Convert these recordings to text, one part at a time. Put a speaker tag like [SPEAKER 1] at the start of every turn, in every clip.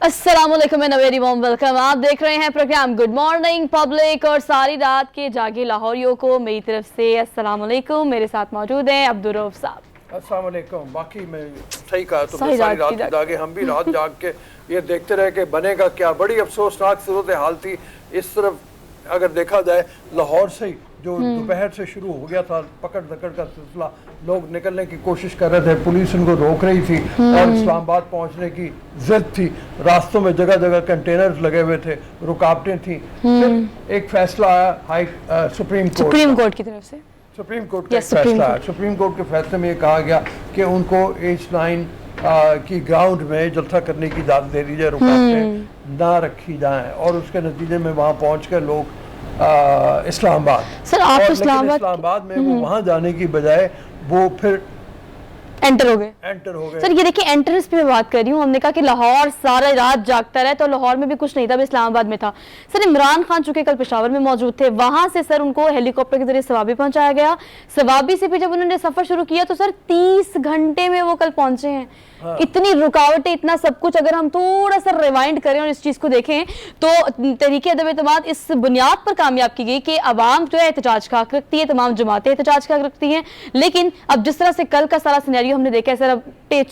[SPEAKER 1] अस्सलामुअलैकुम and very warm welcome. आप देख रहे हैं प्रोग्राम गुड मॉर्निंग पब्लिक और सारी रात के जागे लाहौरियों को मेरी तरफ से अस्सलामुअलैकुम। मेरे साथ मौजूद हैं अब्दुल रऊफ साहब।
[SPEAKER 2] अस्सलामुअलैकुम। बाकी मैं सही कहा तुमने, सारी रात की जागे, हम भी रात जाग के ये देखते रहे कि बनेगा क्या। बड़ी अफसोसनाक सूरत हाल थी। इस तरफ अगर देखा जाए लाहौर से ही जो दोपहर से शुरू हो गया था पकड़ दकड़ का सिलसिला, लोग निकलने की कोशिश कर रहे थे, पुलिस उनको रोक रही थी और इस्लामाबाद पहुंचने की जिद थी। रास्तों में जगह जगह कंटेनर्स लगे हुए थे, रुकावटें थी। फिर एक फैसला आया सुप्रीम कोर्ट
[SPEAKER 1] की तरफ से,
[SPEAKER 2] सुप्रीम कोर्ट का फैसला आया। सुप्रीम कोर्ट के फैसले में ये कहा गया कि उनको H9 की ग्राउंड में जलसा करने की इजाज़त दे दी जाए, रुकावटें ना रखी जाएं। और उसके नतीजे में वहाँ पहुँच कर लोग इस्लामाबाद,
[SPEAKER 1] सर आप
[SPEAKER 2] इस्लामाबाद में वो वहाँ जाने की बजाय वो फिर
[SPEAKER 1] एंटर हो गए। सर ये देखिए एंट्रेंस पे मैं बात कर रही हूँ। हमने कहा कि लाहौर सारा रात जागता रहे, तो लाहौर में भी कुछ नहीं था, इस्लामाबाद में था। सर इमरान खान चूंकि कल पेशावर में मौजूद थे, वहां से सर उनको हेलीकॉप्टर के जरिए सवाबी पहुंचाया गया। सवाबी से भी जब उन्होंने सफर शुरू किया तो सर 30 घंटे में वो कल पहुंचे हैं। हाँ। इतनी रुकावटें, इतना सब कुछ, अगर हम थोड़ा सा रिवाइंड करें और इस चीज को देखें तो तहरीक अदम एतमाद इस बुनियाद पर कामयाब की गई कि अवाम जो है एहतजाज का हक रखती है, तमाम जमातें एहतजाज का हक रखती हैं। लेकिन अब जिस तरह से कल का सारा सिनेरियो हमने देखा है सर, अब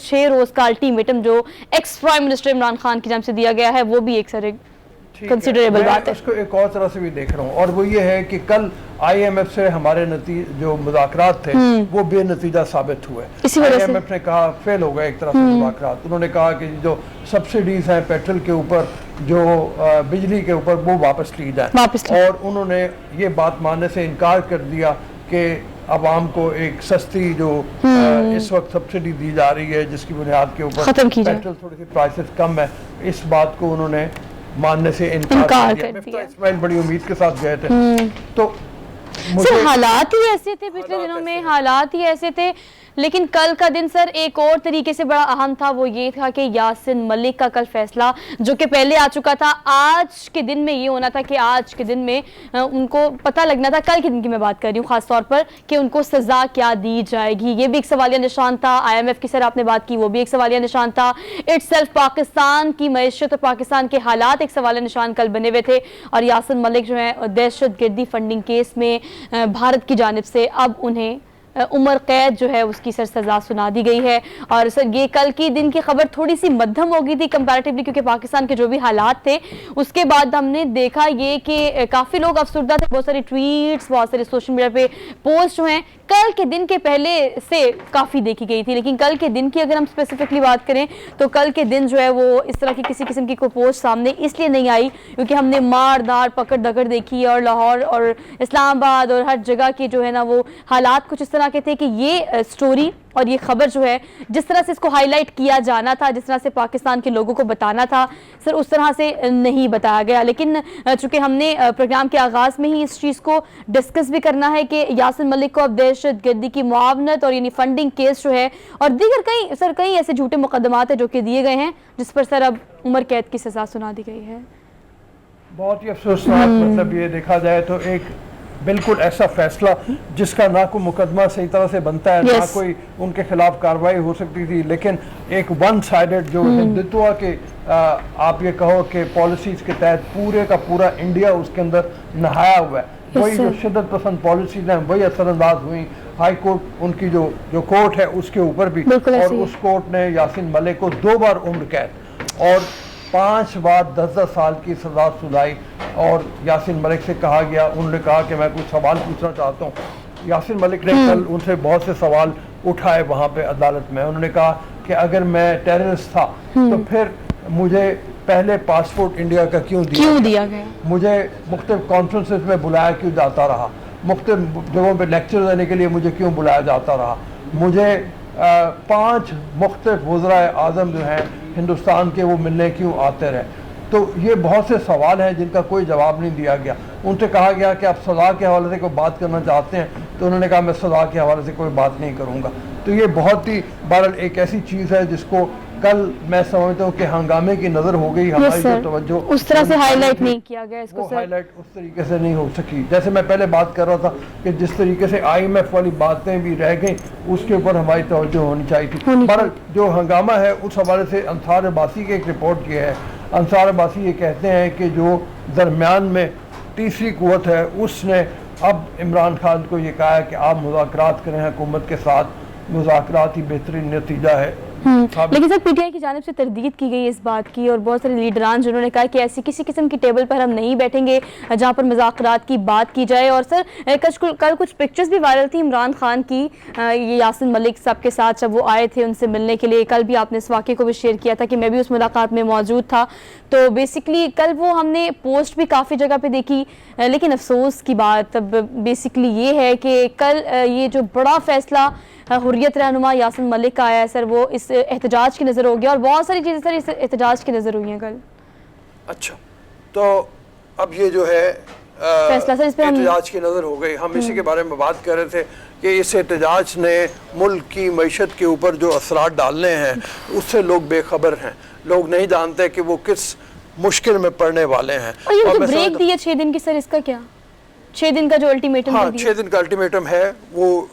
[SPEAKER 1] 6 रोज का अल्टीमेटम जो ex prime minister Imran Khan की जानिब से दिया गया है वो भी एक सर कंसिडरेबल बात है।
[SPEAKER 2] इसको एक और तरह से भी देख रहा हूँ, और वो ये है कि कल IMF से हमारे जो मुज़ाकरात थे वो बेनतीजा साबित हुए। IMF ने कहा फेल हो गए एक तरह से मुज़ाकरात। उन्होंने कहा कि जो सब्सिडीज हैं पेट्रोल के ऊपर, जो बिजली के ऊपर, वो वापस ली जाए। और उन्होंने ये बात मानने से इनकार कर दिया कि आवाम को एक सस्ती जो इस वक्त सब्सिडी दी जा रही है जिसकी बुनियाद के ऊपर पेट्रोल थोड़ी सी प्राइसेस कम है, इस बात को उन्होंने मानने से इनकार कर दिया। इस्माइल बड़ी उम्मीद के साथ गए थे। तो
[SPEAKER 1] सर हालात ही ऐसे थे, पिछले दिनों में हालात ही ऐसे थे। लेकिन कल का दिन सर एक और तरीके से बड़ा अहम था, वो ये था कि यासिन मलिक का कल फैसला जो कि पहले आ चुका था, आज के दिन में ये होना था कि आज के दिन में उनको पता लगना था, कल के दिन की मैं बात कर रही हूँ खास तौर पर, कि उनको सजा क्या दी जाएगी। ये भी एक सवालिया निशान था। IMF की सर आपने बात की, वो भी एक सवालिया निशान था। इटसेल्फ पाकिस्तान की मैशत और पाकिस्तान के हालात एक सवालिया निशान कल बने हुए थे। और यासिन मलिक जो है दहशत गर्दी फंडिंग केस में भारत की जानिब से अब उन्हें उम्र कैद जो है उसकी सर सजा सुना दी गई है। और सर ये कल की दिन की खबर थोड़ी सी मध्यम हो गई थी कंपैरेटिवली, क्योंकि पाकिस्तान के जो भी हालात थे उसके बाद हमने देखा ये कि काफ़ी लोग अफसरदा थे। बहुत सारे ट्वीट्स, बहुत सारे सोशल मीडिया पे पोस्ट जो हैं कल के दिन के पहले से काफ़ी देखी गई थी। लेकिन कल के दिन की अगर हम स्पेसिफिकली बात करें तो कल के दिन जो है वो इस तरह की किसी किस्म की कोई पोस्ट सामने इसलिए नहीं आई क्योंकि हमने मार धार पकड़ दकड़ देखी और लाहौर और इस्लामाबाद और हर जगह के जो है ना वो हालात कुछ इस तरह के थे कि ये स्टोरी और ये खबर जो है जिस तरह से इसको हाईलाइट किया जाना था, जिस तरह से पाकिस्तान के लोगों को बताना था सर, उस तरह से नहीं बताया गया। लेकिन चूंकि हमने प्रोग्राम के आगाज़ में ही इस चीज़ को डिस्कस भी करना है कि यासिन मलिक को अब दहशत गर्दी की मुआवनत और यानी फंडिंग केस जो है और दीगर कई ऐसे झूठे मुकदमात है जो कि दिए गए हैं जिस पर सर अब उम्र कैद की सज़ा सुना दी गई है।
[SPEAKER 2] बहुत ही अफसोसनाक, मतलब ये देखा जाए तो एक बिल्कुल ऐसा फैसला जिसका ना कोई मुकदमा सही तरह से बनता है, ना कोई उनके खिलाफ कार्रवाई हो सकती थी, लेकिन एक वन साइडेड जो हिंदुत्व के आप ये कहो कि पॉलिसीज के तहत पूरे का पूरा इंडिया उसके अंदर नहाया हुआ है। वही जो शिद्दत पसंद पॉलिसीज हैं वही असरअंदाज हुई। हाई कोर्ट उनकी जो कोर्ट है उसके ऊपर भी, और उस कोर्ट ने यासिन मलिक को 2 बार उम्र कैद और 5 बार 10-10 साल की सजा सुनाई। और यासिन मलिक से कहा गया, उन्होंने कहा कि मैं कुछ सवाल पूछना चाहता हूँ। यासिन मलिक ने कल उनसे बहुत से सवाल उठाए वहाँ पे अदालत में। उन्होंने कहा कि अगर मैं टेररिस्ट था तो फिर मुझे पहले पासपोर्ट इंडिया का क्यों दिया गया, मुझे मुख्तलिफ कॉन्फ्रेंसेस में बुलाया क्यों जाता रहा, मुख्तलिफ जगहों पे लेक्चर देने के लिए मुझे क्यों बुलाया जाता रहा, मुझे 5 मुख्तलिफ वज़राए आज़म जो हैं हिंदुस्तान के वो मिलने क्यों आते रहे। तो ये बहुत से सवाल हैं जिनका कोई जवाब नहीं दिया गया। उनसे कहा गया कि आप सज़ा के हवाले से कोई बात करना चाहते हैं, तो उन्होंने कहा मैं सज़ा के हवाले से कोई बात नहीं करूँगा। तो ये बहुत ही बहरहाल एक ऐसी चीज़ है जिसको कल मैं समझता हूँ कि हंगामे की नज़र हो गई, हमारी जो तवज्जो
[SPEAKER 1] उस तरह से हाईलाइट नहीं किया गया, इसको
[SPEAKER 2] हाईलाइट उस तरीके से नहीं हो सकी। जैसे मैं पहले बात कर रहा था कि जिस तरीके से IMF वाली बातें भी रह गई उसके ऊपर हमारी तवज्जो होनी चाहिए थी। पर जो हंगामा है उस हवाले से अंसार अब्बासी की एक रिपोर्ट ये है, अंसार अब्बासी ये कहते हैं कि जो दरमियान में तीसरी कुव्वत है उसने अब इमरान खान को ये कहा है कि आप मुज़ाकरात करें हुकूमत के साथ, मुज़ाकरात ही बेहतरीन नतीजा है।
[SPEAKER 1] लेकिन सर पीटीआई की जानिब से तरदीद की गई इस बात की, और बहुत सारे लीडरान जिन्होंने कहा कि ऐसी किसी किस्म की टेबल पर हम नहीं बैठेंगे जहां पर मुज़ाकरात की बात की जाए। और सर कल कुछ पिक्चर्स भी वायरल थी इमरान खान की, ये यासिन मलिक साहब के साथ जब वो आए थे उनसे मिलने के लिए। कल भी आपने इस वाक़े को भी शेयर किया था कि मैं भी उस मुलाकात में मौजूद था। तो बेसिकली कल वो हमने पोस्ट भी काफ़ी जगह पर देखी, लेकिन अफसोस की बात अब बेसिकली ये है कि कल ये जो बड़ा फैसला हुर्रियत रहनुमा यासिन मलिक का आया है सर, वो इस एहतजाज की नज़र हो गया, और बहुत सारी चीज़ें सर इस एहतजाज की नज़र हुई हैं कल।
[SPEAKER 2] अच्छा, तो अब ये जो है
[SPEAKER 1] फैसला सर इस पे
[SPEAKER 2] एहतजाज की नज़र हो गई। हम इसी के बारे में बात कर रहे थे कि इस एहतजाज ने मुल्क की मईशत के ऊपर जो असरात डालने हैं उससे लोग बेखबर हैं। लोग नहीं जानते कि वो किस मुश्किल में पड़ने वाले हैं।
[SPEAKER 1] और ये जो ब्रेक दिया 6 दिन की सर, इसका क्या 6 दिन का जो अल्टीमेटम?
[SPEAKER 2] हाँ, 6 दिन का अल्टीमेटम है। वो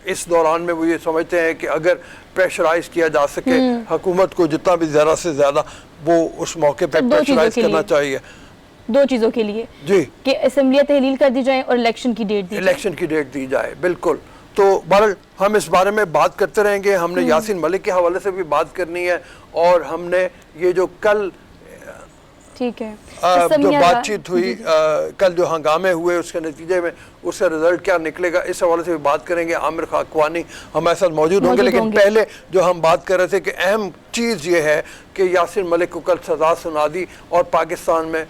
[SPEAKER 2] इस दौरान में वो ये समझते हैं कि अगर प्रेशराइज किया जा सके हुकूमत को जितना भी ज़्यादा से ज़्यादा, वो उस मौके पर प्रेशराइज करना चाहिए।
[SPEAKER 1] 2 चीज़ों के लिए
[SPEAKER 2] जी,
[SPEAKER 1] कि असेंबली तहलील कर दी जाए और इलेक्शन की डेट दी जाए।
[SPEAKER 2] बिल्कुल। तो बहरहाल हम इस बारे में बात करते रहेंगे। हमने यासिन मलिक के हवाले से भी बात करनी है, और हमने ये जो कल
[SPEAKER 1] ठीक है
[SPEAKER 2] जो बातचीत हुई, कल जो हंगामे हुए उसके नतीजे में उसका रिजल्ट क्या निकलेगा, इस हवाले से भी बात करेंगे। आमिर खाकवानी हमारे साथ मौजूद होंगे। लेकिन पहले जो हम बात कर रहे थे कि अहम चीज़ ये है कि यासिन मलिक को कल सजा सुना दी और पाकिस्तान में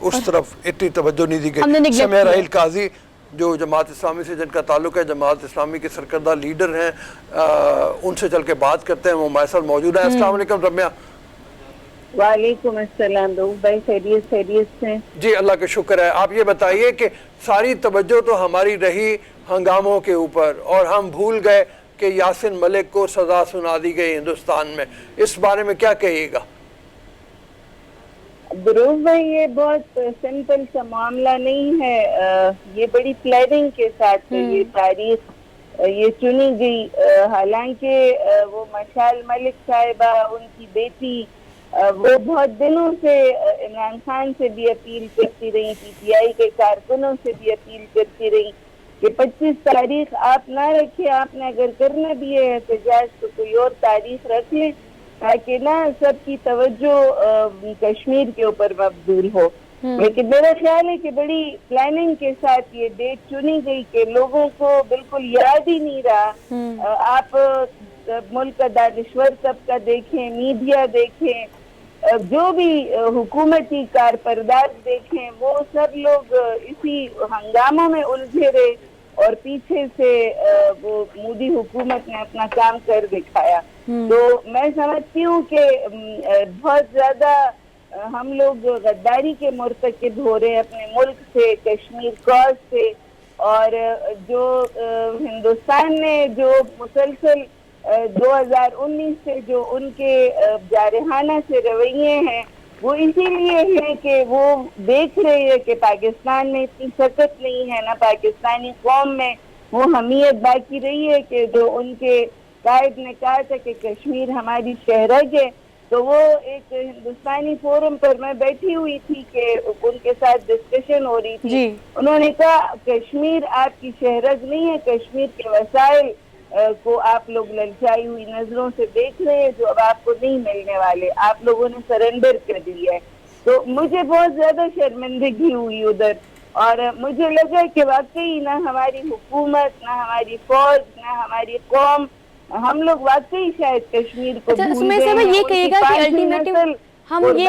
[SPEAKER 2] उस तरफ इतनी तवज्जो नहीं दी गई। समिया राहिल काजी जो जमात इस्लामी से जिनका ताल्लुक है, जमात इस्लामी के सरकर्दा लीडर हैं, उनसे चल के बात करते हैं। वो हमारे साथ मौजूद है। अस्सलाम वालेकुम रम्या।
[SPEAKER 3] वालेकुम अस्सलाम भाई, खैरियत से?
[SPEAKER 2] जी, अल्लाह का शुक्र है। आप ये बताइए कि सारी तवज्जो तो हमारी रही हंगामों के ऊपर और हम भूल गए कि यासिन मलिक को सजा सुना दी गई हिंदुस्तान में, इस बारे में क्या कहिएगा?
[SPEAKER 3] बरूफ भाई, ये बहुत सिंपल सा मामला नहीं है। ये बड़ी प्लानिंग के साथ ये तारीख ये चुनी गई। हालांकि वो मशाल मलिक साहिबा, उनकी बेटी, वो बहुत दिनों से इमरान खान से भी अपील करती रही, पीटीआई के कारकुनों से भी अपील करती रही कि 25 तारीख आप ना रखें, आपने अगर करना भी है एहतजाज तो कोई और तारीख रख लें ताकि ना सबकी तवज्जो कश्मीर के ऊपर मबजूल हो। लेकिन मेरा ख्याल है कि बड़ी प्लानिंग के साथ ये डेट चुनी गई कि लोगों को बिल्कुल याद ही नहीं रहा। आप मुल्क का दानिश्वर तबका देखें, मीडिया देखें, जो भी हुकूमती कारपरदार देखें, वो सब लोग इसी हंगामा में उलझे रहे और पीछे से वो मोदी हुकूमत ने अपना काम कर दिखाया। तो मैं समझती हूँ कि बहुत ज्यादा हम लोग गद्दारी के मुर्तकिब हो रहे हैं अपने मुल्क से, कश्मीर कॉज से। और जो हिंदुस्तान ने जो मुसलसल 2019 से जो उनके जारहाना से रवैये हैं, वो इसीलिए है कि वो देख रहे हैं कि पाकिस्तान में इतनी सकत नहीं है, ना पाकिस्तानी कौम में वो हमीयत बाकी रही है कि जो उनके कायद ने कहा था कि कश्मीर हमारी शहरग है। तो वो एक हिंदुस्तानी फोरम पर मैं बैठी हुई थी कि उनके साथ डिस्कशन हो रही थी। उन्होंने कहा कश्मीर आपकी शहरग नहीं है, कश्मीर के वसाइल को आप लोग ललचाई हुई नजरों से देख रहे हैं जो अब आपको नहीं मिलने वाले, आप लोगों ने सरेंडर कर दिया है। तो मुझे बहुत ज्यादा शर्मिंदगी हुई उधर, और मुझे लगा कि वाकई ना हमारी हुकूमत, ना हमारी फौज, ना हमारी कौम, हम लोग वाकई शायद कश्मीर को भूल गए हैं।
[SPEAKER 1] ये कहिएगा कि अल्टीमेटम हम ये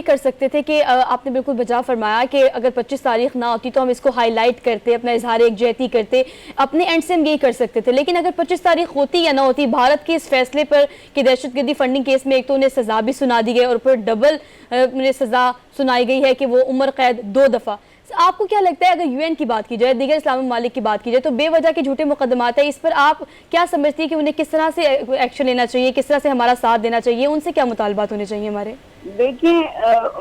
[SPEAKER 1] कर सकते थे कि आपने बिल्कुल बजा फरमाया कि अगर 25 तारीख ना होती तो हम इसको हाईलाइट करते, अपना इजहार एकजहती करते, अपने एंड से हम यही कर सकते थे। लेकिन अगर 25 तारीख होती या ना होती, भारत के इस फैसले पर कि दहशतगर्दी फंडिंग केस में एक तो उन्हें सजा भी सुना दी गई और फिर डबल उन्हें सजा सुनाई गई है कि वो उम्र कैद 2 दफ़ा। आपको क्या लगता है अगर यूएन की बात की जाए, दीगर इस्लामी ममालिक की बात की जाए, तो बेवजह के झूठे मुकदमात है, इस पर आप क्या समझती है कि उन्हें किस तरह से एक्शन लेना चाहिए, किस तरह से हमारा साथ देना चाहिए, उनसे क्या मुतालबात होने चाहिए हमारे?
[SPEAKER 3] देखिए,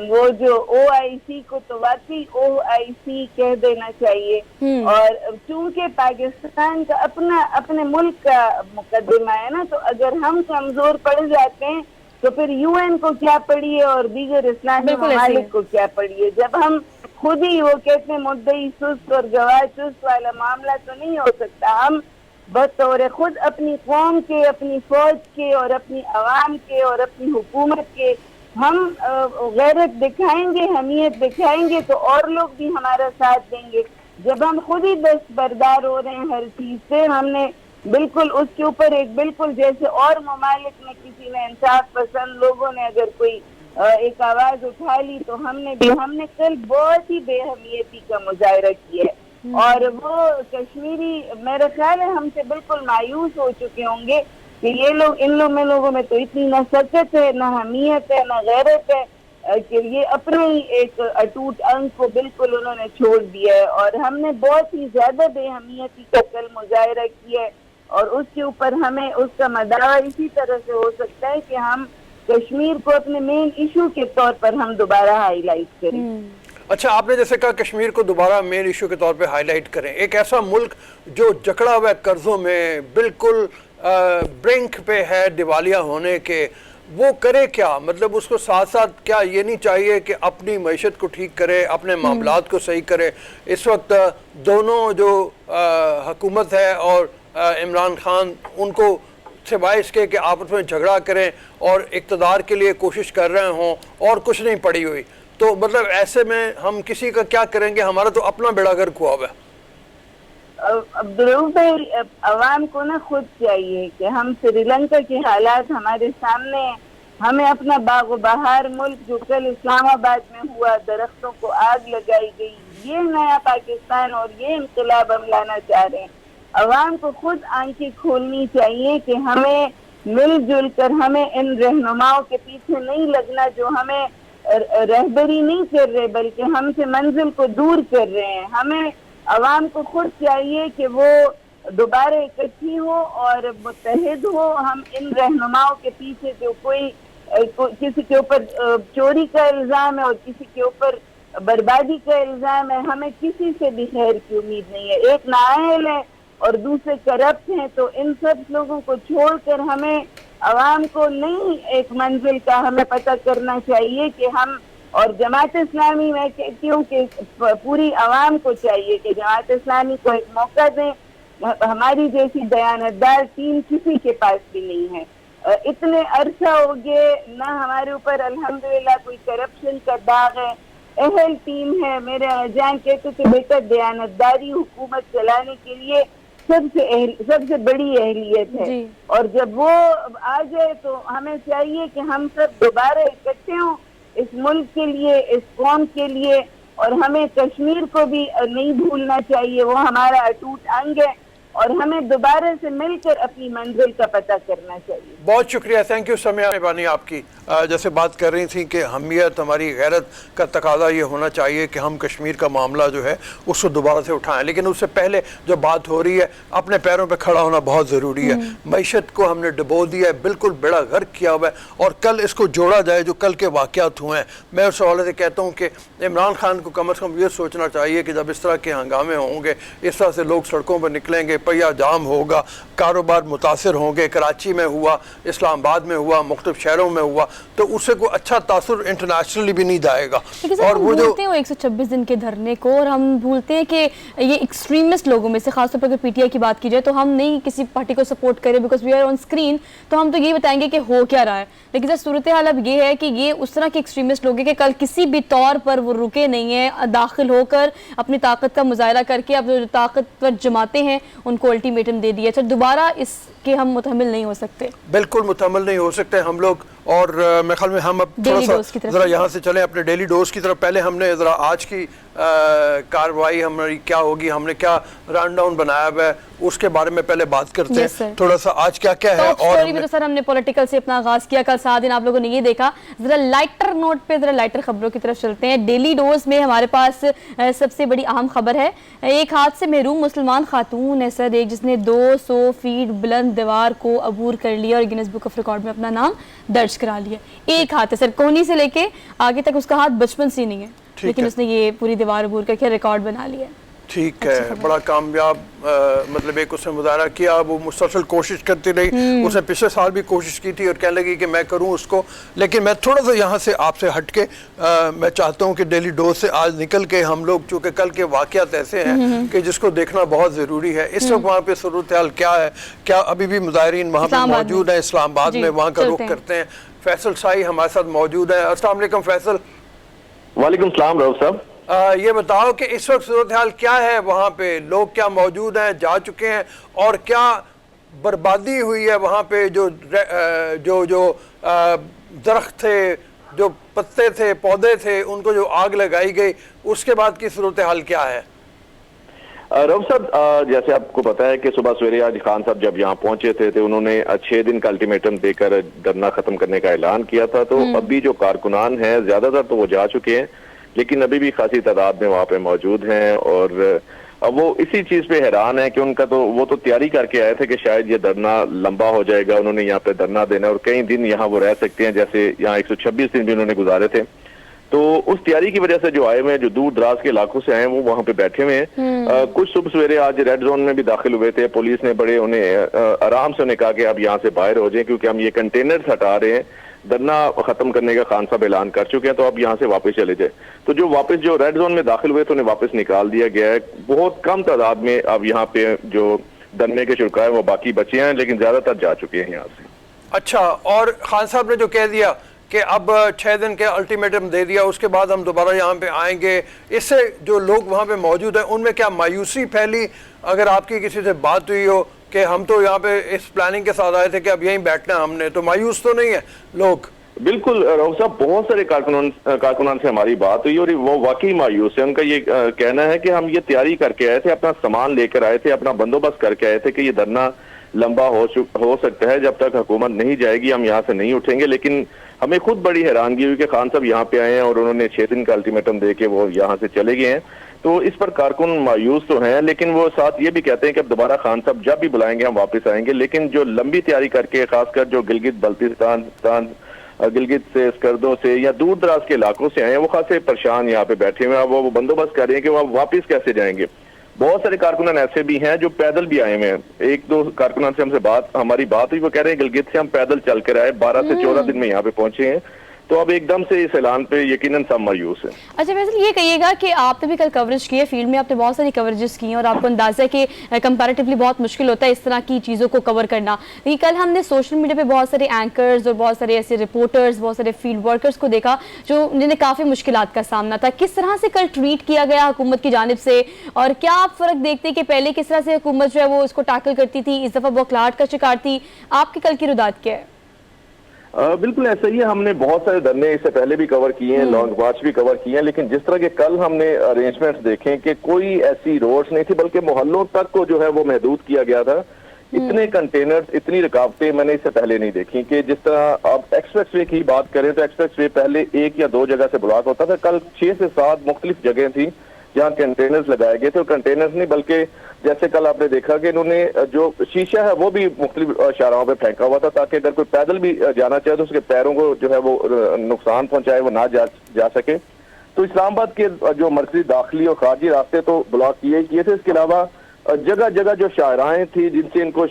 [SPEAKER 3] वो जो OIC को तो वाकई OIC कह देना चाहिए। और चूंकि पाकिस्तान का अपने मुल्क का मुकदमा है ना, तो अगर हम कमजोर पड़ जाते हैं तो फिर यूएन को क्या पढ़िए और दीगर इस्लामी
[SPEAKER 1] बिल्कुल ऐसे ही
[SPEAKER 3] ममालिक
[SPEAKER 1] है।
[SPEAKER 3] को क्या पढ़िए, जब हम खुद ही, वो कहते हैं मुद्दई सुस्त और गवाह चुस्त वाला मामला तो नहीं हो सकता। हम बतौर खुद अपनी कौम के, अपनी फौज के और अपनी अवाम के और अपनी हुकूमत के हम गैरत दिखाएंगे, हमीयत दिखाएंगे तो और लोग भी हमारा साथ देंगे। जब हम खुद ही दस्तबरदार हो रहे हैं हर चीज से, हमने बिल्कुल उसके ऊपर एक बिल्कुल जैसे और ममालिक में किसी ने इंसाफ पसंद लोगों ने अगर कोई एक आवाज उठा ली तो हमने कल बहुत ही बेहमियती का मुजाहरा किया है। और वो कश्मीरी मेरा ख्याल है हमसे बिल्कुल मायूस हो चुके होंगे कि ये लोग, इन लोगों में तो इतनी ना सकत है, ना हमीयत है, ना गैरत है कि ये अपने ही एक अटूट अंग को बिल्कुल उन्होंने छोड़ दिया है। और हमने बहुत ही ज्यादा बेहमियती का कल मुजाहरा किया है और उसके ऊपर हमें उसका मदावा इसी तरह से हो सकता है कि हम कश्मीर को अपने मेन इशू के तौर पर हम दोबारा हाईलाइट करें।
[SPEAKER 2] अच्छा, आपने जैसे कहा कश्मीर को दोबारा मेन इशू के तौर पे हाईलाइट करें। एक ऐसा मुल्क जो जकड़ा हुआ है कर्जों में, बिल्कुल ब्रिंक पे है दिवालिया होने के, वो करे क्या? मतलब उसको साथ साथ क्या ये नहीं चाहिए कि अपनी मईशत को ठीक करे, अपने मामलात को सही करे? इस वक्त दोनों जो हुकूमत है और इमरान खान, उनको सिवाय इसके कि आपस में झगड़ा करें और इक़्तिदार के लिए कोशिश कर रहे हों और कुछ नहीं पड़ी हुई, तो मतलब ऐसे में हम किसी का क्या करेंगे? हमारा तो अपना बेड़ा गर्क हुआ हुआ है।
[SPEAKER 3] अब्दुल भाई, अवाम को ना खुद चाहिए कि हम श्रीलंका के हालात हमारे सामने हैं, हमें अपना बागो बहार मुल्क जो कल इस्लामाबाद में हुआ, दरख्तों को आग लगाई गई, ये नया पाकिस्तान और ये इंकलाब हम लाना चाह रहे हैं। अवाम को खुद आंखें खोलनी चाहिए कि हमें मिलजुल कर हमें इन रहनुमाओं के पीछे नहीं लगना जो हमें रहबरी नहीं कर रहे बल्कि हमसे मंजिल को दूर कर रहे हैं। हमें अवाम को खुद चाहिए कि वो दोबारा इकट्ठी हो और मुत्तहिद हो। हम इन रहनुमाओं के पीछे जो कोई किसी के ऊपर चोरी का इल्जाम है और किसी के ऊपर बर्बादी का इल्जाम है, हमें किसी से भी खैर की उम्मीद नहीं है। एक नाअहल है और दूसरे करप्ट हैं, तो इन सब लोगों को छोड़कर हमें अवाम को नहीं एक मंजिल का हमें पता करना चाहिए कि हम, और जमात इस्लामी मैं कहती हूँ कि पूरी अवाम को चाहिए कि जमात इस्लामी को एक मौका दें। हमारी जैसी दयानतदार टीम किसी के पास भी नहीं है। इतने अरसा हो गए ना हमारे ऊपर अल्हम्दुलिल्लाह कोई करप्शन का दाग है, अहल टीम है। मेरे जान कहते थे बेटा दयानतदारी हुकूमत चलाने के लिए सबसे बड़ी अहलियत है, और जब वो आ जाए तो हमें चाहिए कि हम सब दोबारा इकट्ठे हों इस मुल्क के लिए, इस कौम के लिए। और हमें कश्मीर को भी नहीं भूलना चाहिए, वो हमारा अटूट अंग है और हमें दोबारा से मिलकर अपनी मंजिल का पता करना चाहिए।
[SPEAKER 2] बहुत शुक्रिया, थैंक यू समिया मेहरबानी आपकी। जैसे बात कर रही थी कि हमियत, हमारी गैरत का तकाजा ये होना चाहिए कि हम कश्मीर का मामला जो है उसको दोबारा से उठाएं, लेकिन उससे पहले जो बात हो रही है अपने पैरों पे खड़ा होना बहुत ज़रूरी है। मईशत को हमने डुबो दिया है, बिल्कुल बेड़ा गर्क किया हुआ है, और कल इसको जोड़ा जाए जो कल के वाक़यात हुए हैं। मैं उस हवाले से कहता हूँ कि इमरान खान को कम अज़ कम ये सोचना चाहिए कि जब इस तरह के हंगामे होंगे, इस तरह से लोग सड़कों पर निकलेंगे, पहिया जाम होगा, कारोबार मुतासर होंगे, कराची में हुआ, इस्लामाबाद में हुआ, मुख्तलिफ शहरों में हुआ, तो उससे कोई अच्छा तासुर इंटरनेशनली भी नहीं जाएगा।
[SPEAKER 1] और वो जो 126 दिन के धरने को, और हम भूलते हैं कि ये एक्सट्रीमिस्ट लोगों में से, खासतौर पर अगर पीटीआई की बात की जाए तो हम नहीं किसी पार्टी को सपोर्ट करें because we are on screen, तो हम तो ये बताएंगे कि हो क्या रहा है। लेकिन जब सूरत हाल अब ये है कि ये उस तरह के एक्सट्रीमिस्ट लोग हैं कि कल किसी भी तौर पर वो रुके नहीं है, दाखिल होकर अपनी ताकत का मुजाहरा करके अब जो ताकतवर जमाते हैं उनको अल्टीमेटम दे दिया। दोबारा इसके हम मुतहम्मिल नहीं हो सकते,
[SPEAKER 2] बिल्कुल मुतहम्मिल नहीं हो सकते हम लोग। और मेरे ख्याल में हम अब थोड़ा सा ज़रा यहाँ से चलें अपने डेली डोज की तरफ। पहले हमने ज़रा आज की कार्रवाई हमारी क्या होगी, हमने क्या रन डाउन बनाया हुआ है, उसके बारे में पहले बात करते हैं थोड़ा सा आज क्या क्या है। और
[SPEAKER 1] स्टोरी में तो सर हमने पॉलिटिकल से अपना आगाज किया, कल 7 दिन आप लोगों ने ये देखा। जरा लाइटर नोट पे, जरा लाइटर खबरों की तरफ चलते हैं। डेली डोज में हमारे पास सबसे बड़ी अहम खबर है, एक हाथ से महरूम मुसलमान खातून है सर, एक जिसने 200 फीट बुलंद दीवार को अबूर कर लिया और गिनीज बुक ऑफ रिकॉर्ड में अपना नाम दर्ज करा लिया। एक हाथ है सर, कोहनी से लेके आगे तक उसका हाथ बचपन से नहीं है, लेकिन उसने ये पूरी दीवार अबूर करके रिकॉर्ड बना लिया।
[SPEAKER 2] ठीक है, बड़ा कामयाब मतलब एक उसने मुजाहरा किया, वो मुसलसल कोशिश करती रही। उसने पिछले साल भी कोशिश की थी और कहने लगी कि मैं करूं उसको। लेकिन मैं थोड़ा सा यहाँ से आपसे हटके मैं चाहता हूँ कि डेली डोज से आज निकल के हम लोग, चूँकि कल के वाक़यात ऐसे हैं कि जिसको देखना बहुत ज़रूरी है। इस वक्त वहाँ पे सूरत हाल क्या है, क्या अभी भी मुजाहिरीन वहाँ पे मौजूद है इस्लामाबाद में, वहाँ का रुख करते हैं। फैसल शाही हमारे साथ मौजूद है। अस्सलाम वालेकुम फैसल।
[SPEAKER 4] वालेकुम सलाम रऊफ साहब।
[SPEAKER 2] ये बताओ कि इस वक्त सूरत हाल क्या है वहाँ पे, लोग क्या मौजूद हैं, जा चुके हैं, और क्या बर्बादी हुई है वहाँ पे? जो जो जो दरख्त थे, जो पत्ते थे, पौधे थे, उनको जो आग लगाई गई, उसके बाद की सूरत हाल क्या है?
[SPEAKER 4] रऊफ साहब, जैसे आपको पता है कि सुबह सवेरे आज खान साहब जब यहाँ पहुंचे थे उन्होंने 6 दिन का अल्टीमेटम देकर धरना खत्म करने का ऐलान किया था। तो अभी जो कारकुनान हैं ज्यादातर तो वो जा चुके हैं, लेकिन अभी भी खासी तादाद में वहाँ पे मौजूद हैं। और अब वो इसी चीज पे हैरान है कि उनका तो वो तो तैयारी करके आए थे कि शायद ये धरना लंबा हो जाएगा, उन्होंने यहाँ पे धरना देना और कई दिन यहाँ वो रह सकते हैं, जैसे यहाँ 126 दिन भी उन्होंने गुजारे थे। तो उस तैयारी की वजह से जो आए हुए हैं, जो दूर दराज के इलाकों से आए हैं, वो वहाँ पे बैठे हुए हैं। कुछ सुबह सवेरे आज रेड जोन में भी दाखिल हुए थे। पुलिस ने बड़े उन्हें आराम से उन्हें कहा कि आप यहाँ से बाहर हो जाए, क्योंकि हम ये कंटेनर्स हटा रहे हैं, धरना खत्म करने का खान साहब ऐलान कर चुके हैं, तो अब यहाँ से वापस चले जाए। तो जो वापस जो रेड जोन में दाखिल हुए तो उन्हें वापस निकाल दिया गया है। बहुत कम तादाद में अब यहाँ पे जो धरने के शुरा है वो बाकी बचे हैं, लेकिन ज्यादातर जा चुके हैं यहाँ से।
[SPEAKER 2] अच्छा, और खान साहब ने जो कह दिया कि अब 6 दिन के अल्टीमेटम दे दिया, उसके बाद हम दोबारा यहाँ पे आएंगे, इससे जो लोग वहाँ पे मौजूद हैं उनमें क्या मायूसी फैली? अगर आपकी किसी से बात हुई हो कि हम तो यहाँ पे इस प्लानिंग के साथ आए थे कि अब यहीं बैठना है हमने, तो मायूस तो नहीं है लोग?
[SPEAKER 4] बिल्कुल रऊफ साहब, बहुत सारे कारकुनान से हमारी बात हुई और वो वाकई मायूस है। उनका ये कहना है कि हम ये तैयारी करके आए थे, अपना सामान लेकर आए थे, अपना बंदोबस्त करके आए थे कि ये धरना लंबा हो सकता है, जब तक हुकूमत नहीं जाएगी हम यहाँ से नहीं उठेंगे। लेकिन हमें खुद बड़ी हैरानगी हुई कि खान साहब यहाँ पे आए हैं और उन्होंने 6 दिन का अल्टीमेटम दे के वो यहाँ से चले गए हैं। तो इस पर कारकुन मायूस तो हैं, लेकिन वो साथ ये भी कहते हैं कि अब दोबारा खान साहब जब भी बुलाएंगे हम वापस आएंगे। लेकिन जो लंबी तैयारी करके, खासकर जो गिलगित बल्तिस्तान, गिलगित से, स्कर्दो से या दूर दराज के इलाकों से आए हैं, वो खासे परेशान यहाँ पे बैठे हुए हैं। वो बंदोबस्त कर रहे हैं कि वो वापस कैसे जाएंगे। बहुत सारे कारकुनान ऐसे भी हैं जो पैदल भी आए हुए हैं। 1-2 कारकुनान से हमारी बात हुई, वो कह रहे हैं गिलगित से हम पैदल चल कर आए, 12 से 14 दिन में यहाँ पे पहुंचे हैं। तो अब एकदम से इस ऐलान पे यकीनन सब मायूस है।
[SPEAKER 1] अच्छा वैसे ये कहिएगा कि आपने भी कल कवरेज की है, फील्ड में आपने बहुत सारी कवरेजेस की हैं और आपको अंदाजा है कि कंपैरेटिवली बहुत मुश्किल होता है इस तरह की चीज़ों को कवर करना। लेकिन कल हमने सोशल मीडिया पे बहुत सारे एंकर्स और बहुत सारे ऐसे रिपोर्टर्स, बहुत सारे फील्ड वर्कर्स को देखा जिन्हें काफ़ी मुश्किलात का सामना था। किस तरह से कल ट्रीट किया गया हुकूमत की जानिब से, और क्या आप फ़र्क देखते हैं कि पहले किस तरह से हुकूमत जो है वो इसको टैकल करती थी, इस दफ़ा बौखलाहट का शिकार थी? आपकी कल की रुदात क्या है?
[SPEAKER 4] बिल्कुल ऐसा ही है। हमने बहुत सारे धरने इससे पहले भी कवर किए हैं, लॉन्ग मार्च भी कवर किए हैं, लेकिन जिस तरह के कल हमने अरेंजमेंट्स देखे कि कोई ऐसी रोड्स नहीं थी, बल्कि मोहल्लों तक को जो है वो महदूद किया गया था। इतने कंटेनर्स, इतनी रुकावटें मैंने इससे पहले नहीं देखी। कि जिस तरह आप एक्सप्रेस वे की बात करें तो एक्सप्रेस वे पहले 1 या 2 जगह से ब्लॉक होता था, कल 6 से 7 मुख्तलिफ जगह थी जहाँ कंटेनर्स लगाए गए थे। और कंटेनर्स नहीं बल्कि जैसे कल आपने देखा कि इन्होंने जो शीशा है वो भी मुख्तलिफ शाहराहों पे फेंका हुआ था, ताकि अगर कोई पैदल भी जाना चाहे तो उसके पैरों को जो है वो नुकसान पहुंचाए, वो ना जा सके। तो इस्लामाबाद के जो मरकजी दाखिली और खारजी रास्ते तो ब्लॉक किए थे। इसके अलावा जगह जगह जो शाहराहें थी जिनसे इनको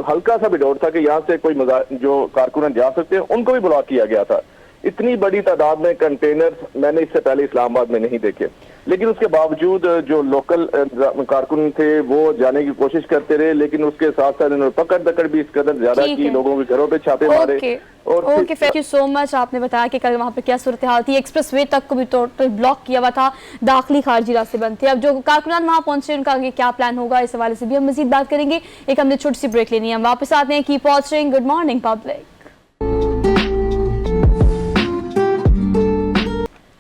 [SPEAKER 4] हल्का सा भी डाउट था कि यहाँ से कोई जो कारकुन जा सकते हैं, उनको भी ब्लॉक किया गया था। इतनी बड़ी तादाद में कंटेनर्स मैंने इससे पहले इस्लामाबाद में नहीं देखे। लेकिन उसके बावजूद जो लोकल कारकुन थे वो जाने की कोशिश करते रहे, लेकिन उसके साथ साथ इन्होंने पकड़ दकड़ भी इस कदर ज्यादा की, लोगों के घरों पे छापे मारे।
[SPEAKER 1] Okay, thank you so much. आपने बताया कि कल वहाँ पे क्या सूरत हाल थी। एक्सप्रेस वे तक को भी टोटल ब्लॉक किया हुआ था, दाखिली खारजी रास्ते बंद थे। अब जो कारकुनान वहाँ पहुंचे उनका आगे क्या प्लान होगा, इस हवाले से भी हम मजीद बात करेंगे। एक हमने छोटी सी ब्रेक लेनी है, हम वापस आते हैं। Keep watching good morning public.